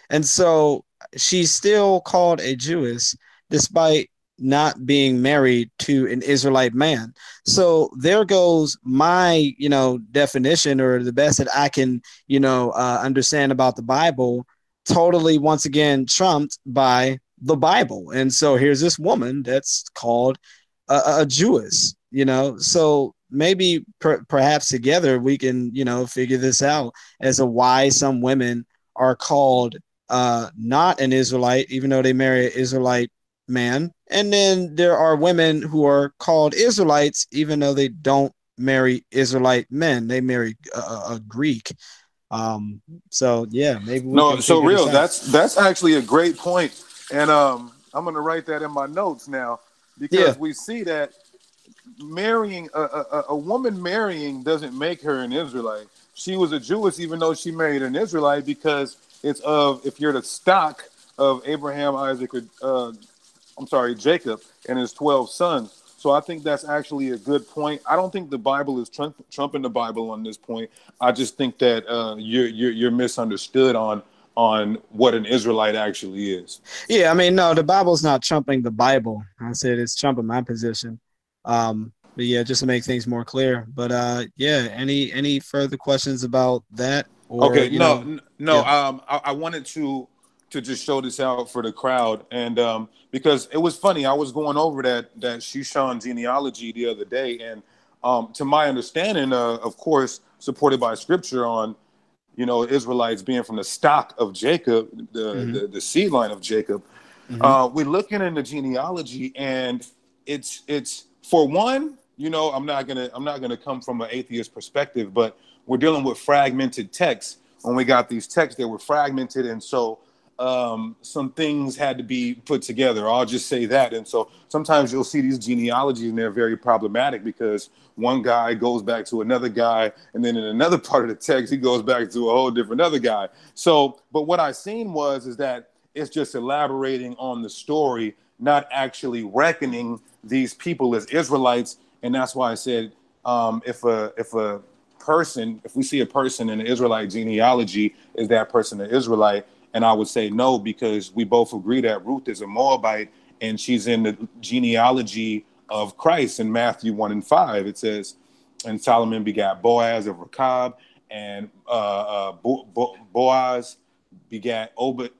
And so she's still called a Jewess despite not being married to an Israelite man. So there goes my, definition, or the best that I can, understand about the Bible, totally once again trumped by the Bible. And so here's this woman that's called a Jewess, so maybe perhaps together we can, figure this out as to why some women are called not an Israelite, even though they marry an Israelite man. And then there are women who are called Israelites, even though they don't marry Israelite men. They marry a Greek. So yeah, maybe we can so real. That's actually a great point. And I'm going to write that in my notes now, because we see that marrying a woman marrying doesn't make her an Israelite. She was a Jewess even though she married an Israelite, because it's if you're the stock of Abraham, Isaac, Jacob and his 12 sons. So I think that's actually a good point. I don't think the Bible is trumping the Bible on this point. I just think that you're misunderstood on what an Israelite actually is. Yeah, I mean, no, the Bible's not trumping the Bible. I said it's trumping my position. But yeah, just to make things more clear. But yeah, any further questions about that? Or, okay, no. Yeah. I wanted to just show this out for the crowd, and because it was funny, I was going over that Shushan genealogy the other day, and to my understanding, of course, supported by scripture on, Israelites being from the stock of Jacob, the seed line of Jacob. We're looking in the genealogy, and it's for one, I'm not gonna come from an atheist perspective, but we're dealing with fragmented texts. When we got these texts, they were fragmented, and so some things had to be put together. I'll just say that. And so sometimes you'll see these genealogies, and they're very problematic because one guy goes back to another guy, and then in another part of the text, he goes back to a whole different other guy. So, but what I seen is that it's just elaborating on the story, not actually reckoning these people as Israelites. And that's why I said, if we see a person in the Israelite genealogy, is that person an Israelite? And I would say no, because we both agree that Ruth is a Moabite, and she's in the genealogy of Christ in Matthew 1:5. It says, and Solomon begat Boaz of Rechab, and Boaz begat Obed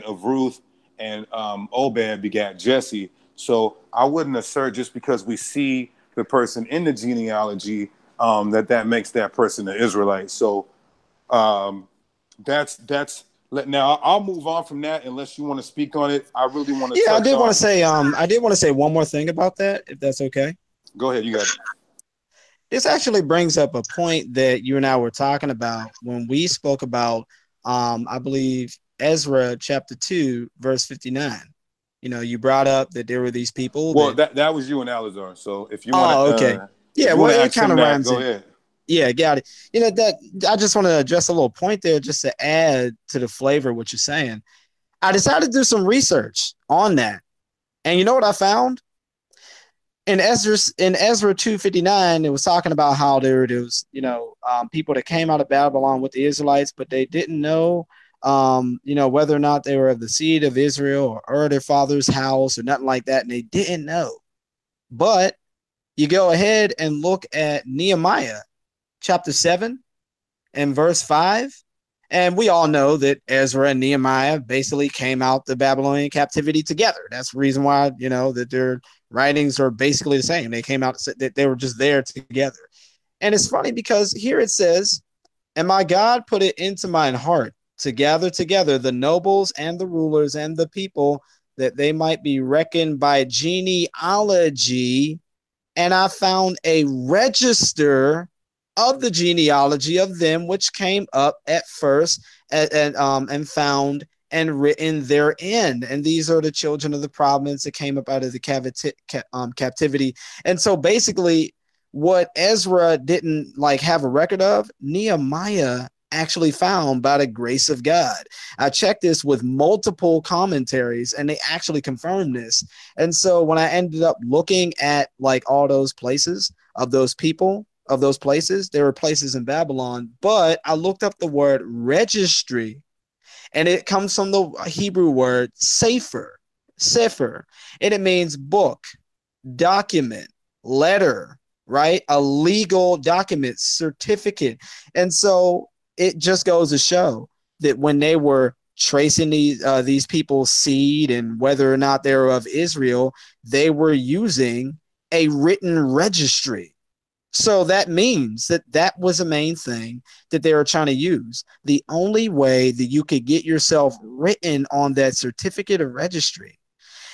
of Ruth, and Obed begat Jesse. So I wouldn't assert just because we see the person in the genealogy that makes that person an Israelite. So that's now I'll move on from that unless you want to speak on it. I really want to. Yeah, I did want to say one more thing about that, if that's okay. Go ahead, you got it. This actually brings up a point that you and I were talking about when we spoke about, I believe, Ezra chapter 2, verse 59. You brought up that there were these people. Well, that was you and Alazar. So if you want to, okay, yeah, well, it kind of rhymes. Go ahead. Yeah, got it. That I just want to address a little point there, just to add to the flavor of what you're saying. I decided to do some research on that, and you know what I found? In Ezra 2:59, it was talking about how there was, people that came out of Babylon with the Israelites, but they didn't know, whether or not they were of the seed of Israel or their father's house or nothing like that, and they didn't know. But you go ahead and look at Nehemiah chapter 7 and verse 5. And we all know that Ezra and Nehemiah basically came out the Babylonian captivity together. That's the reason why, that their writings are basically the same. They came out, that they were just there together. And it's funny because here it says, and my God put it into mine heart to gather together the nobles and the rulers and the people that they might be reckoned by genealogy, and I found a register of the genealogy of them which came up at first and found and written therein. And these are the children of the province that came up out of the captivity. And so basically what Ezra didn't like have a record of, Nehemiah actually found by the grace of God. I checked this with multiple commentaries and they actually confirmed this. And so when I ended up looking at like all those places of those people, of those places, there were places in Babylon, but I looked up the word registry, and it comes from the Hebrew word sefer, and it means book, document, letter, right? A legal document, certificate. And so it just goes to show that when they were tracing these people's seed and whether or not they were of Israel, they were using a written registry. So that means that that was the main thing that they were trying to use. The only way that you could get yourself written on that certificate of registry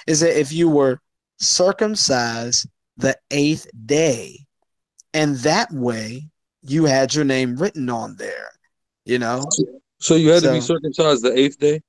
is that if you were circumcised the 8th day, and that way you had your name written on there, you know? So you had to be circumcised the 8th day?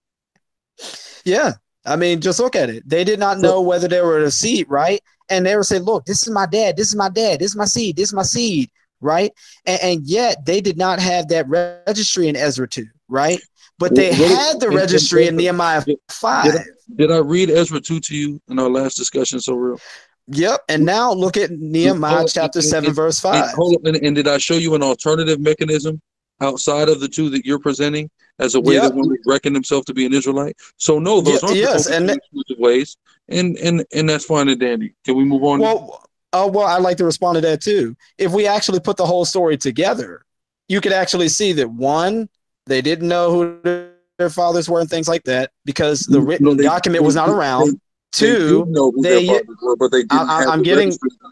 Yeah. I mean, just look at it. They did not know whether they were a seed, right? And they would say, look, this is my dad, this is my dad, this is my seed, this is my seed, right? And yet they did not have that registry in Ezra 2, right? But they had the registry in Nehemiah 5. Did I read Ezra 2 to you in our last discussion, so real? Yep. And now look at Nehemiah chapter 7, verse 5. And did I show you an alternative mechanism outside of the two that you're presenting as a way that one would reckon himself to be an Israelite? So no, those aren't the exclusive ways, and that's fine and dandy. Can we move on? Well, I'd like to respond to that too. If we actually put the whole story together, you could actually see that one, they didn't know who their fathers were and things like that because the written document was not around. Two, they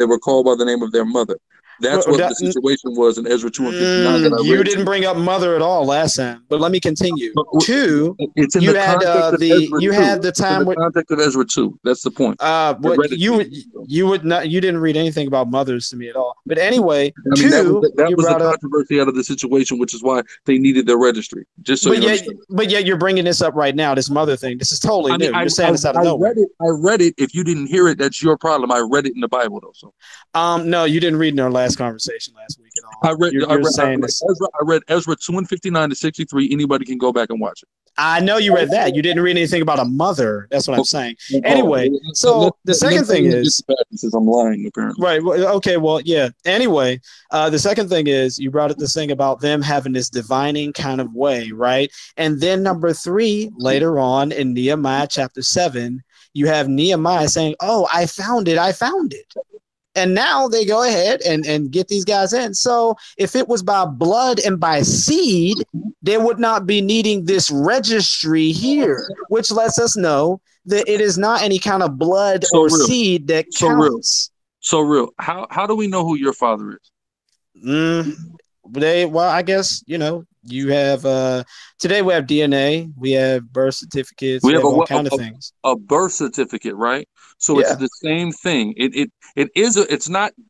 were called by the name of their mother. That's what the situation was in Ezra 2 and 59. You didn't bring up mother at all last time, but let me continue. Two, it's in you had the time with context of Ezra 2. That's the point. But you would not. You didn't read anything about mothers to me at all. But anyway, I mean, that was the controversy out of the situation, which is why they needed their registry. Just so but yet you're bringing this up right now. This mother thing. This is totally new. You're saying this out of nowhere. I read it. If you didn't hear it, that's your problem. I read it in the Bible though. So no, you didn't read in our last conversation last week at all. I read Ezra 2 and 59 to 63. Anybody can go back and watch it. I know you read that. You didn't read anything about a mother. That's what I'm saying. Anyway, so the second thing is I'm lying apparently. Right. Okay. Well, yeah. Anyway, the second thing is you brought up this thing about them having this divining kind of way, right? And then number 3, later on in Nehemiah chapter 7, you have Nehemiah saying, "Oh, I found it. I found it." And now they go ahead and get these guys in. So if it was by blood and by seed, they would not be needing this registry here, which lets us know that it is not any kind of blood or seed that counts. So real. How do we know who your father is? I guess, you have today we have DNA, we have birth certificates, we have all kind of things. A birth certificate, right? So it's the same thing.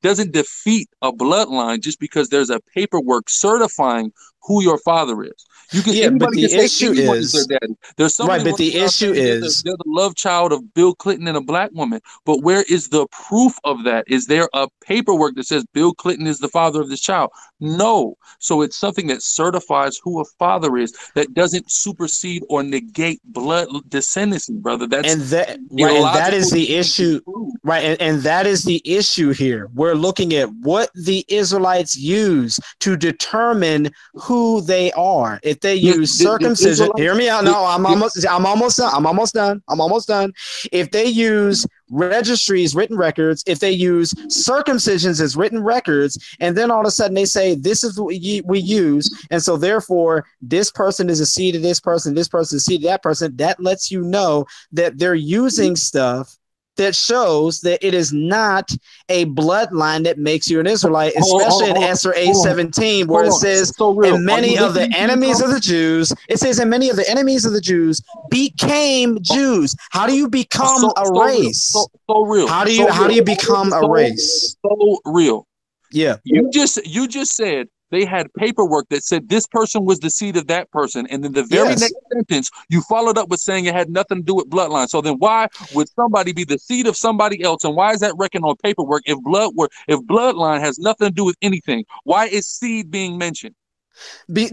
Doesn't defeat a bloodline just because there's a paperwork certifying who your father is. You can, but the issue is their daddy. There's somebody right, but the issue is they're the love child of Bill Clinton and a black woman. But where is the proof of that? Is there a paperwork that says Bill Clinton is the father of this child? No. So it's something that certifies who a father is. That doesn't supersede or negate blood descendancy, brother. That is the issue, right? And that is the issue here. We're looking at what the Israelites use to determine who they are. If they use circumcision, hear me out. No, I'm almost done. If they use registries, written records, if they use circumcisions as written records, and then all of a sudden they say this is what we use, and so therefore this person is a seed of this person is a seed of that person, that lets you know that they're using stuff that shows that it is not a bloodline that makes you an Israelite, especially in Esther 8:17, where it says, and many of the enemies of the Jews, it says, and many of the enemies of the Jews became Jews. How do you become a race? So real. How do you become a race? So real. Yeah. You just said they had paperwork that said this person was the seed of that person. And then the very next sentence, you followed up with saying it had nothing to do with bloodline. So then why would somebody be the seed of somebody else? And why is that reckoned on paperwork if bloodline has nothing to do with anything? Why is seed being mentioned?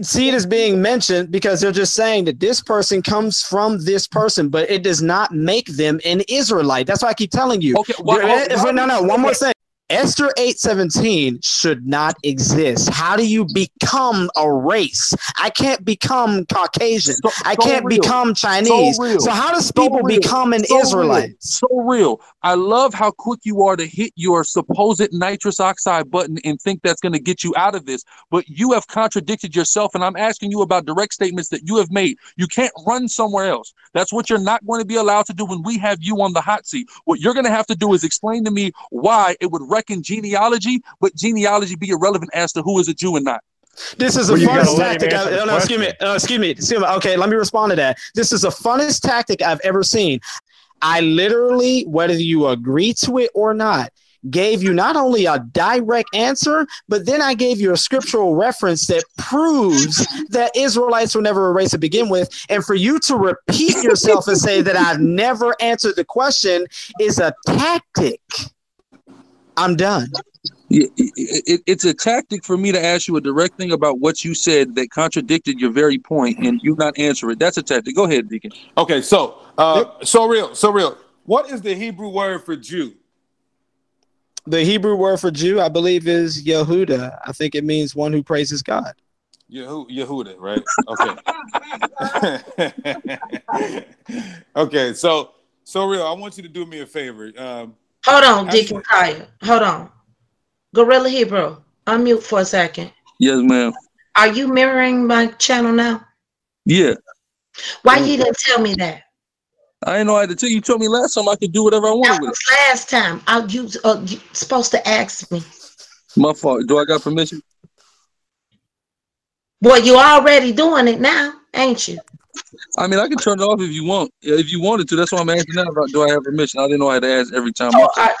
Seed is being mentioned because they're just saying that this person comes from this person, but it does not make them an Israelite. That's why I keep telling you. Okay, one more thing. Esther 8:17 should not exist. How do you become a race? I can't become Caucasian. I can't become Chinese. So how does people become an Israelite? So real. I love how quick you are to hit your supposed nitrous oxide button and think that's going to get you out of this. But you have contradicted yourself, and I'm asking you about direct statements that you have made. You can't run somewhere else. That's what you're not going to be allowed to do when we have you on the hot seat. What you're going to have to do is explain to me why it would reckon genealogy, but genealogy be irrelevant as to who is a Jew and not. This is the funnest tactic. Excuse me. Okay, let me respond to that. This is the funnest tactic I've ever seen. I literally, whether you agree to it or not, gave you not only a direct answer, but then I gave you a scriptural reference that proves that Israelites were never a race to begin with. And for you to repeat yourself and say that I've never answered the question is a tactic. I'm done. It's a tactic for me to ask you a direct thing about what you said that contradicted your very point, and you not answer it. That's a tactic. Go ahead, Deacon. Okay, so real. What is the Hebrew word for Jew? The Hebrew word for Jew, I believe, is Yehuda. I think it means one who praises God. Yehuda, right? Okay. Okay, so real. I want you to do me a favor. Hold on, Deacon Kaya. Hold on. Guerilla Hebrew, unmute for a second. Yes, ma'am. Are you mirroring my channel now? Yeah. Why you didn't tell me that? I didn't know I had to tell you. You told me last time I could do whatever I wanted with it. Last time. You supposed to ask me. My fault. Do I got permission? Boy, you already doing it now, ain't you? I mean, I can turn it off if you want. If you wanted to, that's why I'm asking now about do I have permission. I didn't know I had to ask every time.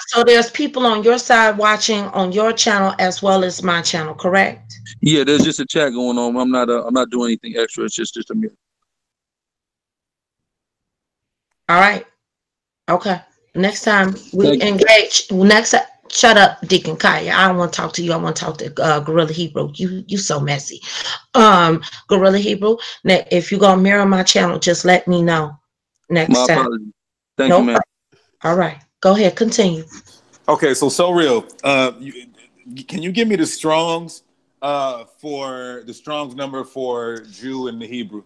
So there's people on your side watching on your channel as well as my channel, correct? Yeah, there's just a chat going on. I'm not doing anything extra. It's just a minute. All right. Okay. Next time we engage. Shut up, Deacon Kaya. I don't want to talk to you. I want to talk to Guerilla Hebrew. You so messy. Guerilla Hebrew. Now, if you're gonna mirror my channel, just let me know next time. Apologies. Thank you, man. All right. Go ahead. Continue. Okay. So real. Can you give me the Strong's for the Strong's number for Jew in the Hebrew?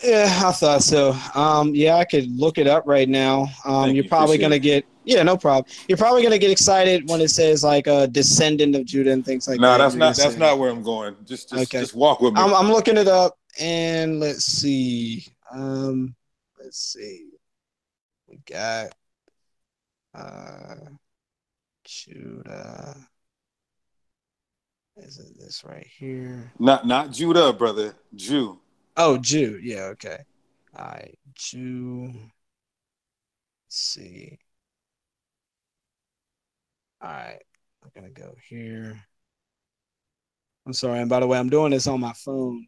Yeah, I thought so. Yeah, I could look it up right now. You're probably gonna get no problem. You're probably gonna get excited when it says like a descendant of Judah and things like that. No, that's not where I'm going. Just walk with me. I'm looking it up and let's see. We got Judah. Is it this right here? Not Judah, brother. Jew. Oh, Jew. Yeah, okay. All right, Jew. Let's see. All right, I'm going to go here. I'm sorry. And by the way, I'm doing this on my phone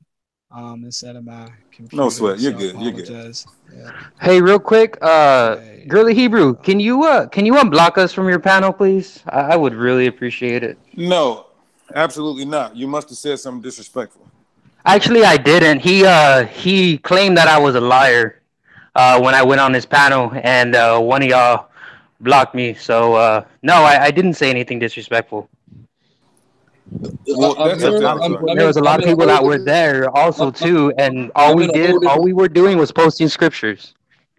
instead of my computer. No sweat. You're good. You're good. Yeah. Hey, real quick, Guerilla Hebrew, can you unblock us from your panel, please? I would really appreciate it. No, absolutely not. You must have said something disrespectful. Actually, I didn't. He claimed that I was a liar when I went on his panel, and one of y'all blocked me. So no, I didn't say anything disrespectful. Well, there was a lot of people that were there also too, and all we were doing was posting scriptures.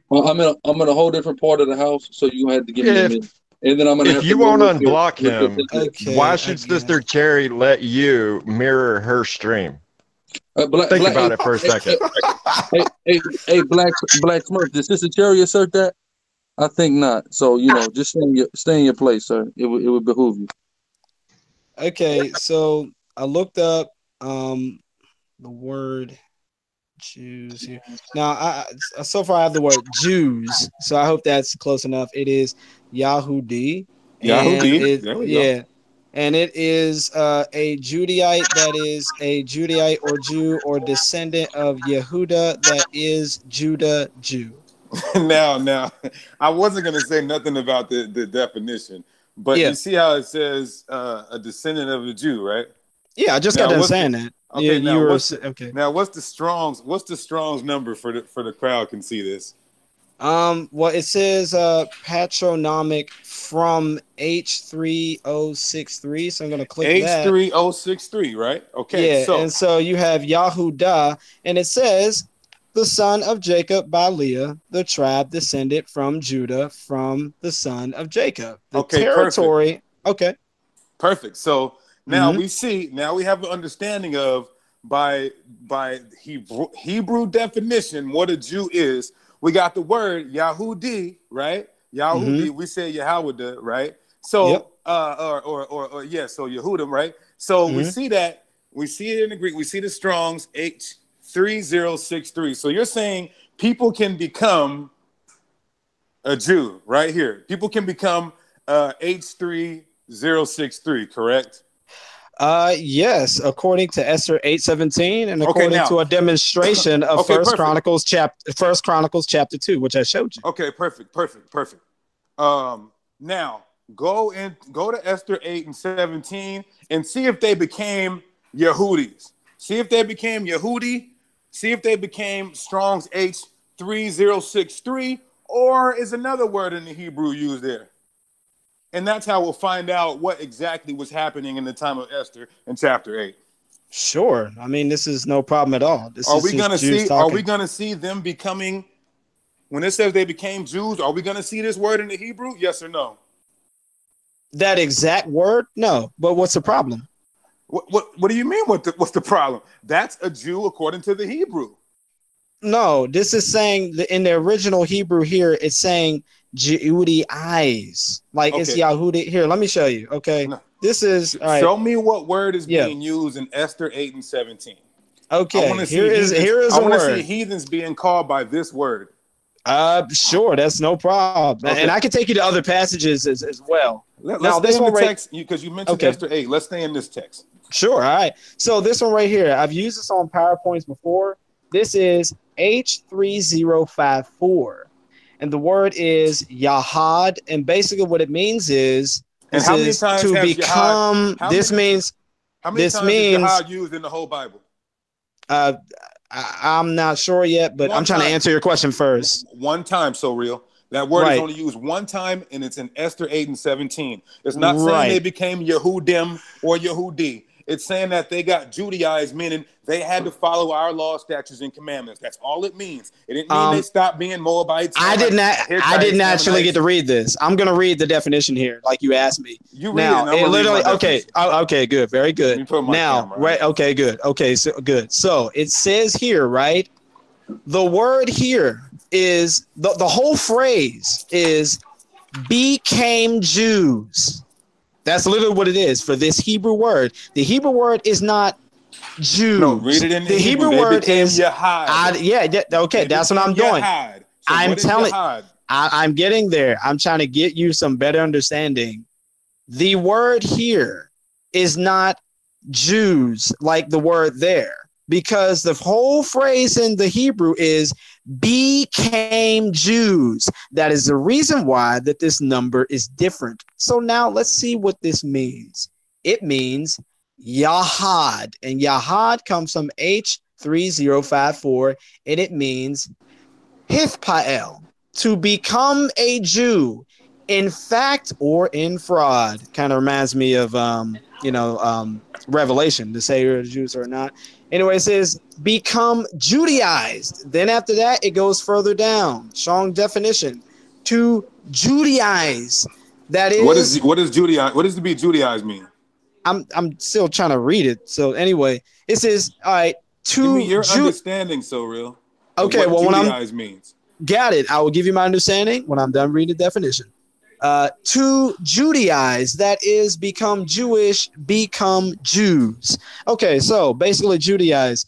Well, I'm in a whole different part of the house, so you had to give me a minute. And then I'm gonna. If you won't unblock him, why should Sister Cherry let you mirror her stream? Think about it for a second. Hey, Black Smurf, did Sister Cherry assert that? I think not. So just stay in your place, sir. It would behoove you. Okay, so I looked up the word Jews here. Now, so far I have the word Jews, so I hope that's close enough. It is Yahudi. Yahudi. There we go. And it is a Judaite that is a Judaite or Jew or descendant of Yehuda that is Judah Jew. Now, I wasn't going to say nothing about the definition, but you see how it says a descendant of a Jew, right? Yeah, I just got done saying that. Okay, yeah, now what's the Strong's number for the crowd can see this? Well, it says patronymic from H3063, so I'm gonna click that. H3063, right? Okay, yeah, and so you have Yahudah, and it says the son of Jacob by Leah, the tribe descended from Judah, from the son of Jacob. The territory. Perfect. Perfect. So now we have an understanding of by Hebrew definition what a Jew is. We got the word Yahudi, right? Yahudi, we say Yehuda, right? So so Yehudim, right? So we see that, we see it in the Greek, we see the Strong's H3063. So you're saying people can become a Jew right here. People can become H3063, correct? Yes, according to Esther 8:17, and according to a demonstration of First Chronicles chapter 2, which I showed you. Okay, perfect. Now go to Esther 8:17 and see if they became Yehudis. See if they became Yehudi. See if they became Strong's H3063, or is another word in the Hebrew used there. And that's how we'll find out what exactly was happening in the time of Esther in chapter 8. Sure. I mean, this is no problem at all. Are we going to see them becoming, when it says they became Jews, are we going to see this word in the Hebrew? Yes or no? That exact word? No. But what's the problem? What do you mean? What's the problem? That's a Jew according to the Hebrew. No, this is saying that in the original Hebrew here, it's saying Jehudi eyes. Like it's Yahudi. Here, let me show you. Okay. No. This is all right. Show me what word is being used in Esther 8:17. Okay. I here is a word. I want to see heathens being called by this word. Sure, that's no problem. Okay. And I can take you to other passages as well. Let's stay in the text because you mentioned Esther 8. Let's stay in this text. Sure. All right. So this one right here, I've used this on PowerPoints before. This is H3054. And the word is Yahad. And basically what it means is to become. How many times is Yahad used in the whole Bible? I'm not sure yet, but I'm trying to answer your question first. One time, ssoreal. That word is only used one time, and it's in Esther 8:17. It's not saying they became Yehudim or Yehudi. It's saying that they got Judaized, meaning they had to follow our law, statutes, and commandments. That's all it means. It didn't mean they stopped being Moabites. I didn't actually get to read this. I'm going to read the definition here, like you asked me. You read now, it literally. Okay. Okay. Good. Very good. Now, right. Okay. Good. Okay. So good. So it says here, right? The word here is the whole phrase is became Jews. That's literally what it is for this Hebrew word. The Hebrew word is not Jews. No, read it in the Hebrew word is Yahad. Okay, that's what I'm doing. So I'm telling. I'm getting there. I'm trying to get you some better understanding. The word here is not Jews like the word there, because the whole phrase in the Hebrew is became Jews. That is the reason why that this number is different. So now let's see what this means. It means Yahad, and Yahad comes from H3054, and it means Hithpael, to become a Jew in fact or in fraud. Kind of reminds me of Revelation, to say you're Jews or not. Anyway, it says become Judaized. Then after that, it goes further down. Strong definition. To Judaize. That is what is Judaize? What does to be Judaized mean? I'm still trying to read it. So anyway, it says, all right, to give me your understanding, ssoreal. Okay, well, Judaize means. got it. I will give you my understanding when I'm done reading the definition. To Judaize, that is become Jewish, become Jews. Okay, so basically Judaize.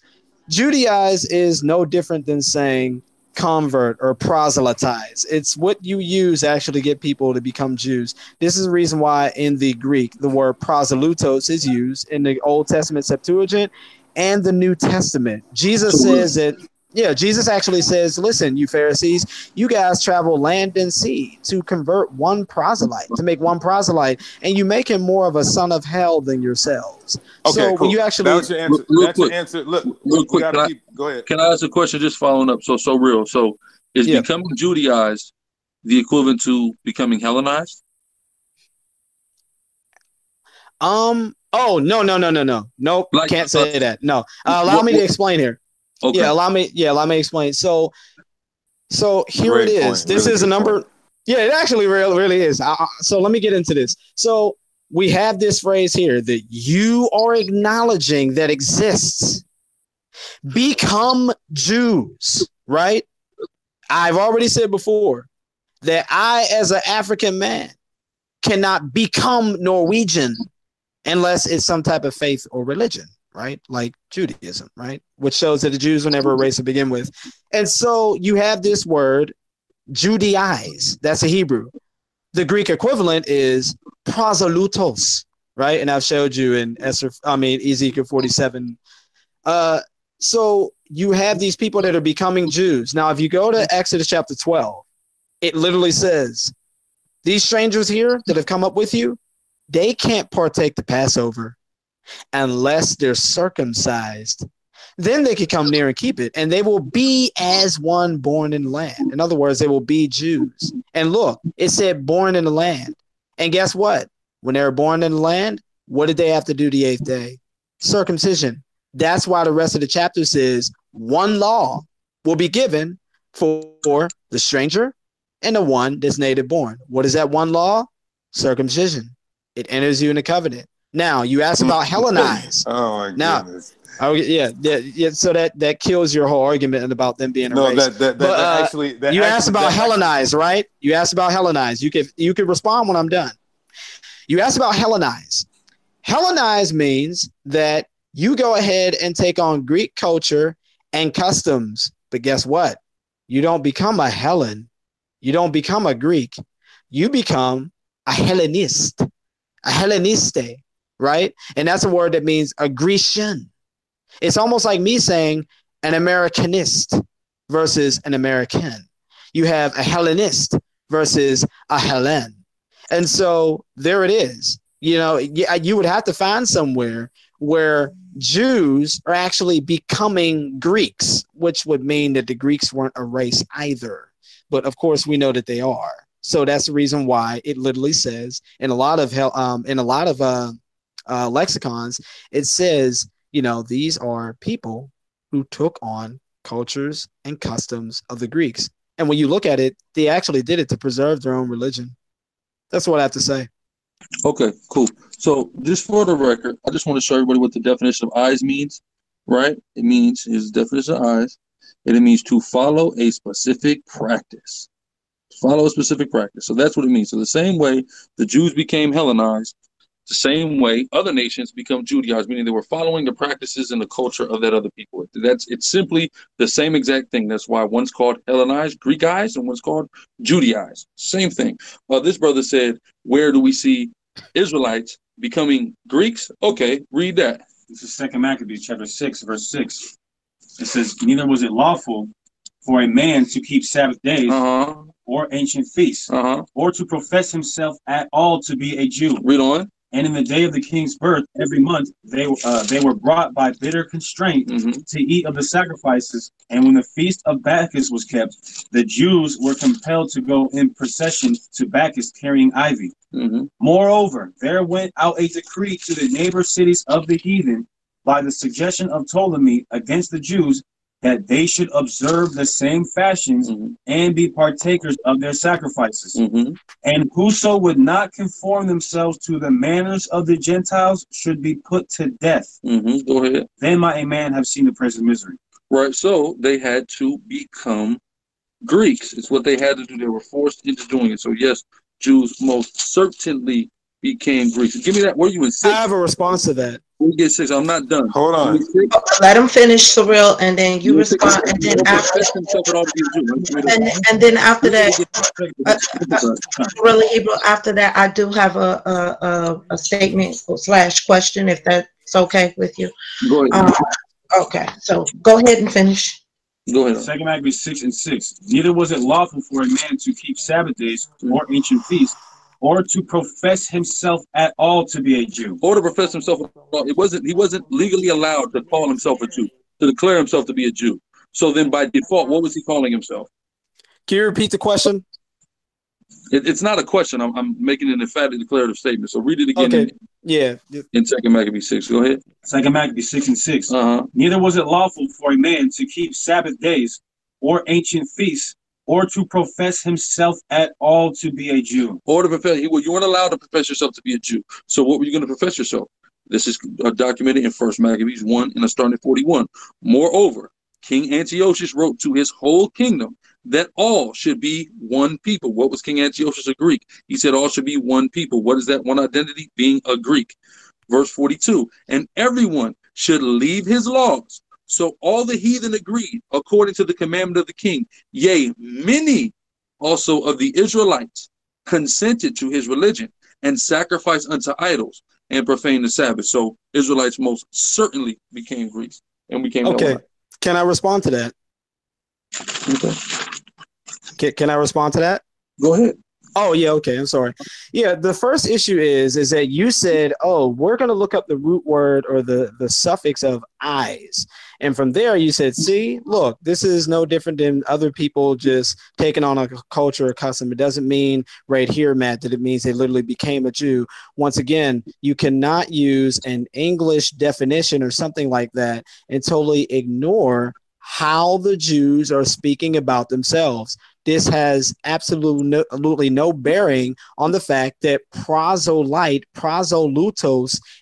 Judaize is no different than saying convert or proselytize. It's what you use actually to get people to become Jews. This is the reason why in the Greek, the word proselytos is used in the Old Testament Septuagint and the New Testament. Jesus says that, yeah, Jesus actually says, listen, you Pharisees, you guys travel land and sea to convert one proselyte, to make one proselyte, and you make him more of a son of hell than yourselves. Okay, so cool. when you actually, that was your answer. That's your answer. Look, real quick, go ahead. Can I ask a question just following up? So real. So is becoming Judaized the equivalent to becoming Hellenized? Oh, no. Nope. Like, can't say that. No. Allow me to explain here. Okay. Yeah, allow me explain. So here Great it is. Point. This really is a number. Point. Yeah, it actually really is. So let me get into this. So we have this phrase here that you are acknowledging that exists. Become Jews, right? I've already said before that I, as an African man, cannot become Norwegian unless it's some type of faith or religion, right? Like Judaism, right? Which shows that the Jews were never a race to begin with. And so you have this word, Judaize. That's a Hebrew. The Greek equivalent is proselytos, right? And I've showed you in Ezekiel 47. So you have these people that are becoming Jews. Now, if you go to Exodus chapter 12, it literally says, these strangers here that have come up with you, they can't partake the Passover unless they're circumcised. Then they can come near and keep it, and they will be as one born in the land. In other words, they will be Jews. And look, it said born in the land. And guess what? When they were born in the land, what did they have to do the 8th day? Circumcision. That's why the rest of the chapter says one law will be given for the stranger and the one that's native born. What is that one law? Circumcision. It enters you in the covenant. Now, you asked about Hellenize. Oh, my goodness. Oh yeah. So that kills your whole argument about them being a race. You asked about Hellenize, right? You asked about Hellenize. You could respond when I'm done. You asked about Hellenize. Hellenize means that you go ahead and take on Greek culture and customs, but guess what? You don't become a Hellen. You don't become a Greek. You become a Hellenist, a Helleniste, right? And that's a word that means a Grecian. It's almost like me saying an Americanist versus an American. You have a Hellenist versus a Hellen. And so there it is. You know, you would have to find somewhere where Jews are actually becoming Greeks, which would mean that the Greeks weren't a race either. But of course, we know that they are. So that's the reason why it literally says in a lot of lexicons, it says, you know, these are people who took on cultures and customs of the Greeks. And when you look at it, they actually did it to preserve their own religion. That's what I have to say. Okay, cool. So just for the record, I just want to show everybody what the definition of eyes means, right? It means, his definition of eyes, and it means to follow a specific practice. Follow a specific practice. So that's what it means. So the same way the Jews became Hellenized, the same way other nations become Judaized, meaning they were following the practices and the culture of that other people. It's simply the same exact thing. That's why one's called Hellenized, Greekized, and one's called Judaized. Same thing. This brother said, where do we see Israelites becoming Greeks? Okay, read that. This is 2 Maccabees chapter 6, verse 6. It says, neither was it lawful for a man to keep Sabbath days or ancient feasts, or to profess himself at all to be a Jew. Read on. And in the day of the king's birth, every month, they were brought by bitter constraint to eat of the sacrifices. And when the feast of Bacchus was kept, the Jews were compelled to go in procession to Bacchus carrying ivy. Moreover, there went out a decree to the neighbor cities of the heathen by the suggestion of Ptolemy against the Jews, that they should observe the same fashions and be partakers of their sacrifices. And whoso would not conform themselves to the manners of the Gentiles should be put to death. Go ahead. Then might a man have seen the present misery. Right, so they had to become Greeks. It's what they had to do. They were forced into doing it. So yes, Jews most certainly became Greeks. Give me that. Were you in 6? I have a response to that. We get 6. I'm not done. Hold on. Let him finish, Ssoreal, and then you respond. And then after, and then after that, Guerilla Hebrew. After that, I do have a statement / question, if that's okay with you. Go ahead. Okay, so go ahead and finish. Go ahead. 2 Maccabees 6:6. Neither was it lawful for a man to keep Sabbath days or ancient feasts, or to profess himself at all to be a Jew. Or to profess himself. He wasn't legally allowed to call himself a Jew, to declare himself to be a Jew. So then by default, what was he calling himself? Can you repeat the question? It's not a question. I'm making an emphatic declarative statement. So read it again. Okay. In 2 Maccabees 6. Go ahead. 2 Maccabees 6:6. Neither was it lawful for a man to keep Sabbath days or ancient feasts, or to profess himself at all to be a Jew. Or to profess, you weren't allowed to profess yourself to be a Jew. So what were you going to profess yourself? This is documented in 1 Maccabees 1 and starting at 41. Moreover, King Antiochus wrote to his whole kingdom that all should be one people. What was King Antiochus, a Greek? He said all should be one people. What is that one identity? Being a Greek. Verse 42, and everyone should leave his laws. So all the heathen agreed according to the commandment of the king. Yea, many also of the Israelites consented to his religion and sacrificed unto idols and profaned the Sabbath. So Israelites most certainly became Greeks and became okay. Can I respond to that? Okay. Can I respond to that? Go ahead. Oh, yeah. Okay. I'm sorry. Yeah. The first issue is that you said, oh, we're going to look up the root word or the suffix of eyes. And from there, you said, see, look, this is no different than other people just taking on a culture or custom. It doesn't mean right here, Matt, that it means they literally became a Jew. Once again, you cannot use an English definition or something like that and totally ignore how the Jews are speaking about themselves. This has absolutely no bearing on the fact that prosolutos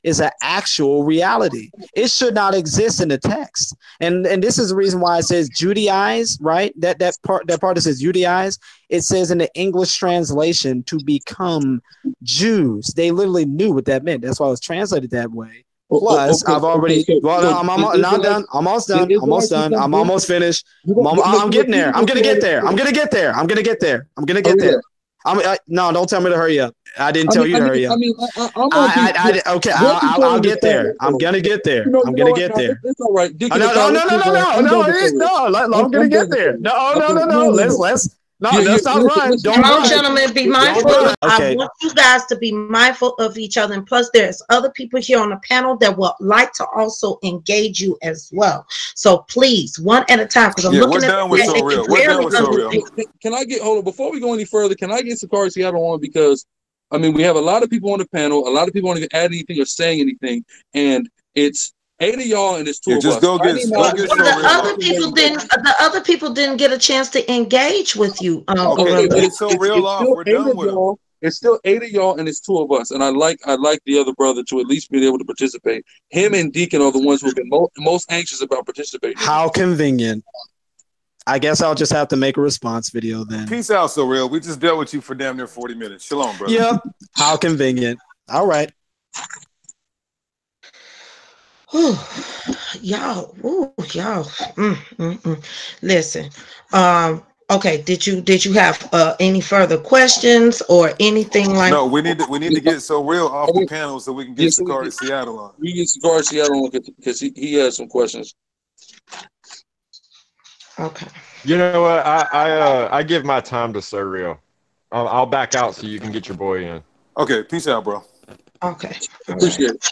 is an actual reality. It should not exist in the text. And this is the reason why it says Judaize, right? That part that says Judaize, it says in the English translation to become Jews. They literally knew what that meant. That's why it was translated that way. Plus, okay, I've already. Okay. Well, no, I'm not done. I'm almost done. Almost done. I'm almost finished. I'm getting there. I'm gonna get there. I'm gonna get there. I'm gonna get there. I'm gonna get there. No, don't tell me to hurry up. I didn't tell you to hurry up. Okay, I'll get there. I'm gonna get there. I'm gonna get there. It's all right. No. I'm gonna get there. No. Let's. No, that's not right. Come on, gentlemen, be mindful. Okay. I want you guys to be mindful of each other. And plus, there's other people here on the panel that would like to also engage you as well. So please, one at a time, because I'm looking at We're done with Ssoreal. Can I hold on, before we go any further, can I get Sakari Seattle on? Because, I mean, we have a lot of people on the panel. A lot of people want to add anything or saying anything. And it's 8 of y'all and it's 2 of us. The other people didn't get a chance to engage with you. Okay, but it's so real off. We're done with it. It's still 8 of y'all and it's 2 of us. And I like the other brother to at least be able to participate. Him and Deacon are the ones who have been most anxious about participating. How convenient. I guess I'll just have to make a response video then. Peace out, Ssoreal. We just dealt with you for damn near 40 minutes. Shalom, brother. Yep. How convenient. All right. Y'all. Listen. Okay. Did you have any further questions or anything like? No, we need to get Ssoreal off the panel so we can get Sakari Seattle on. We get Sakari Seattle on because he has some questions. Okay. You know what? I give my time to Ssoreal. I'll back out so you can get your boy in. Okay. Peace out, bro. Okay. Appreciate it.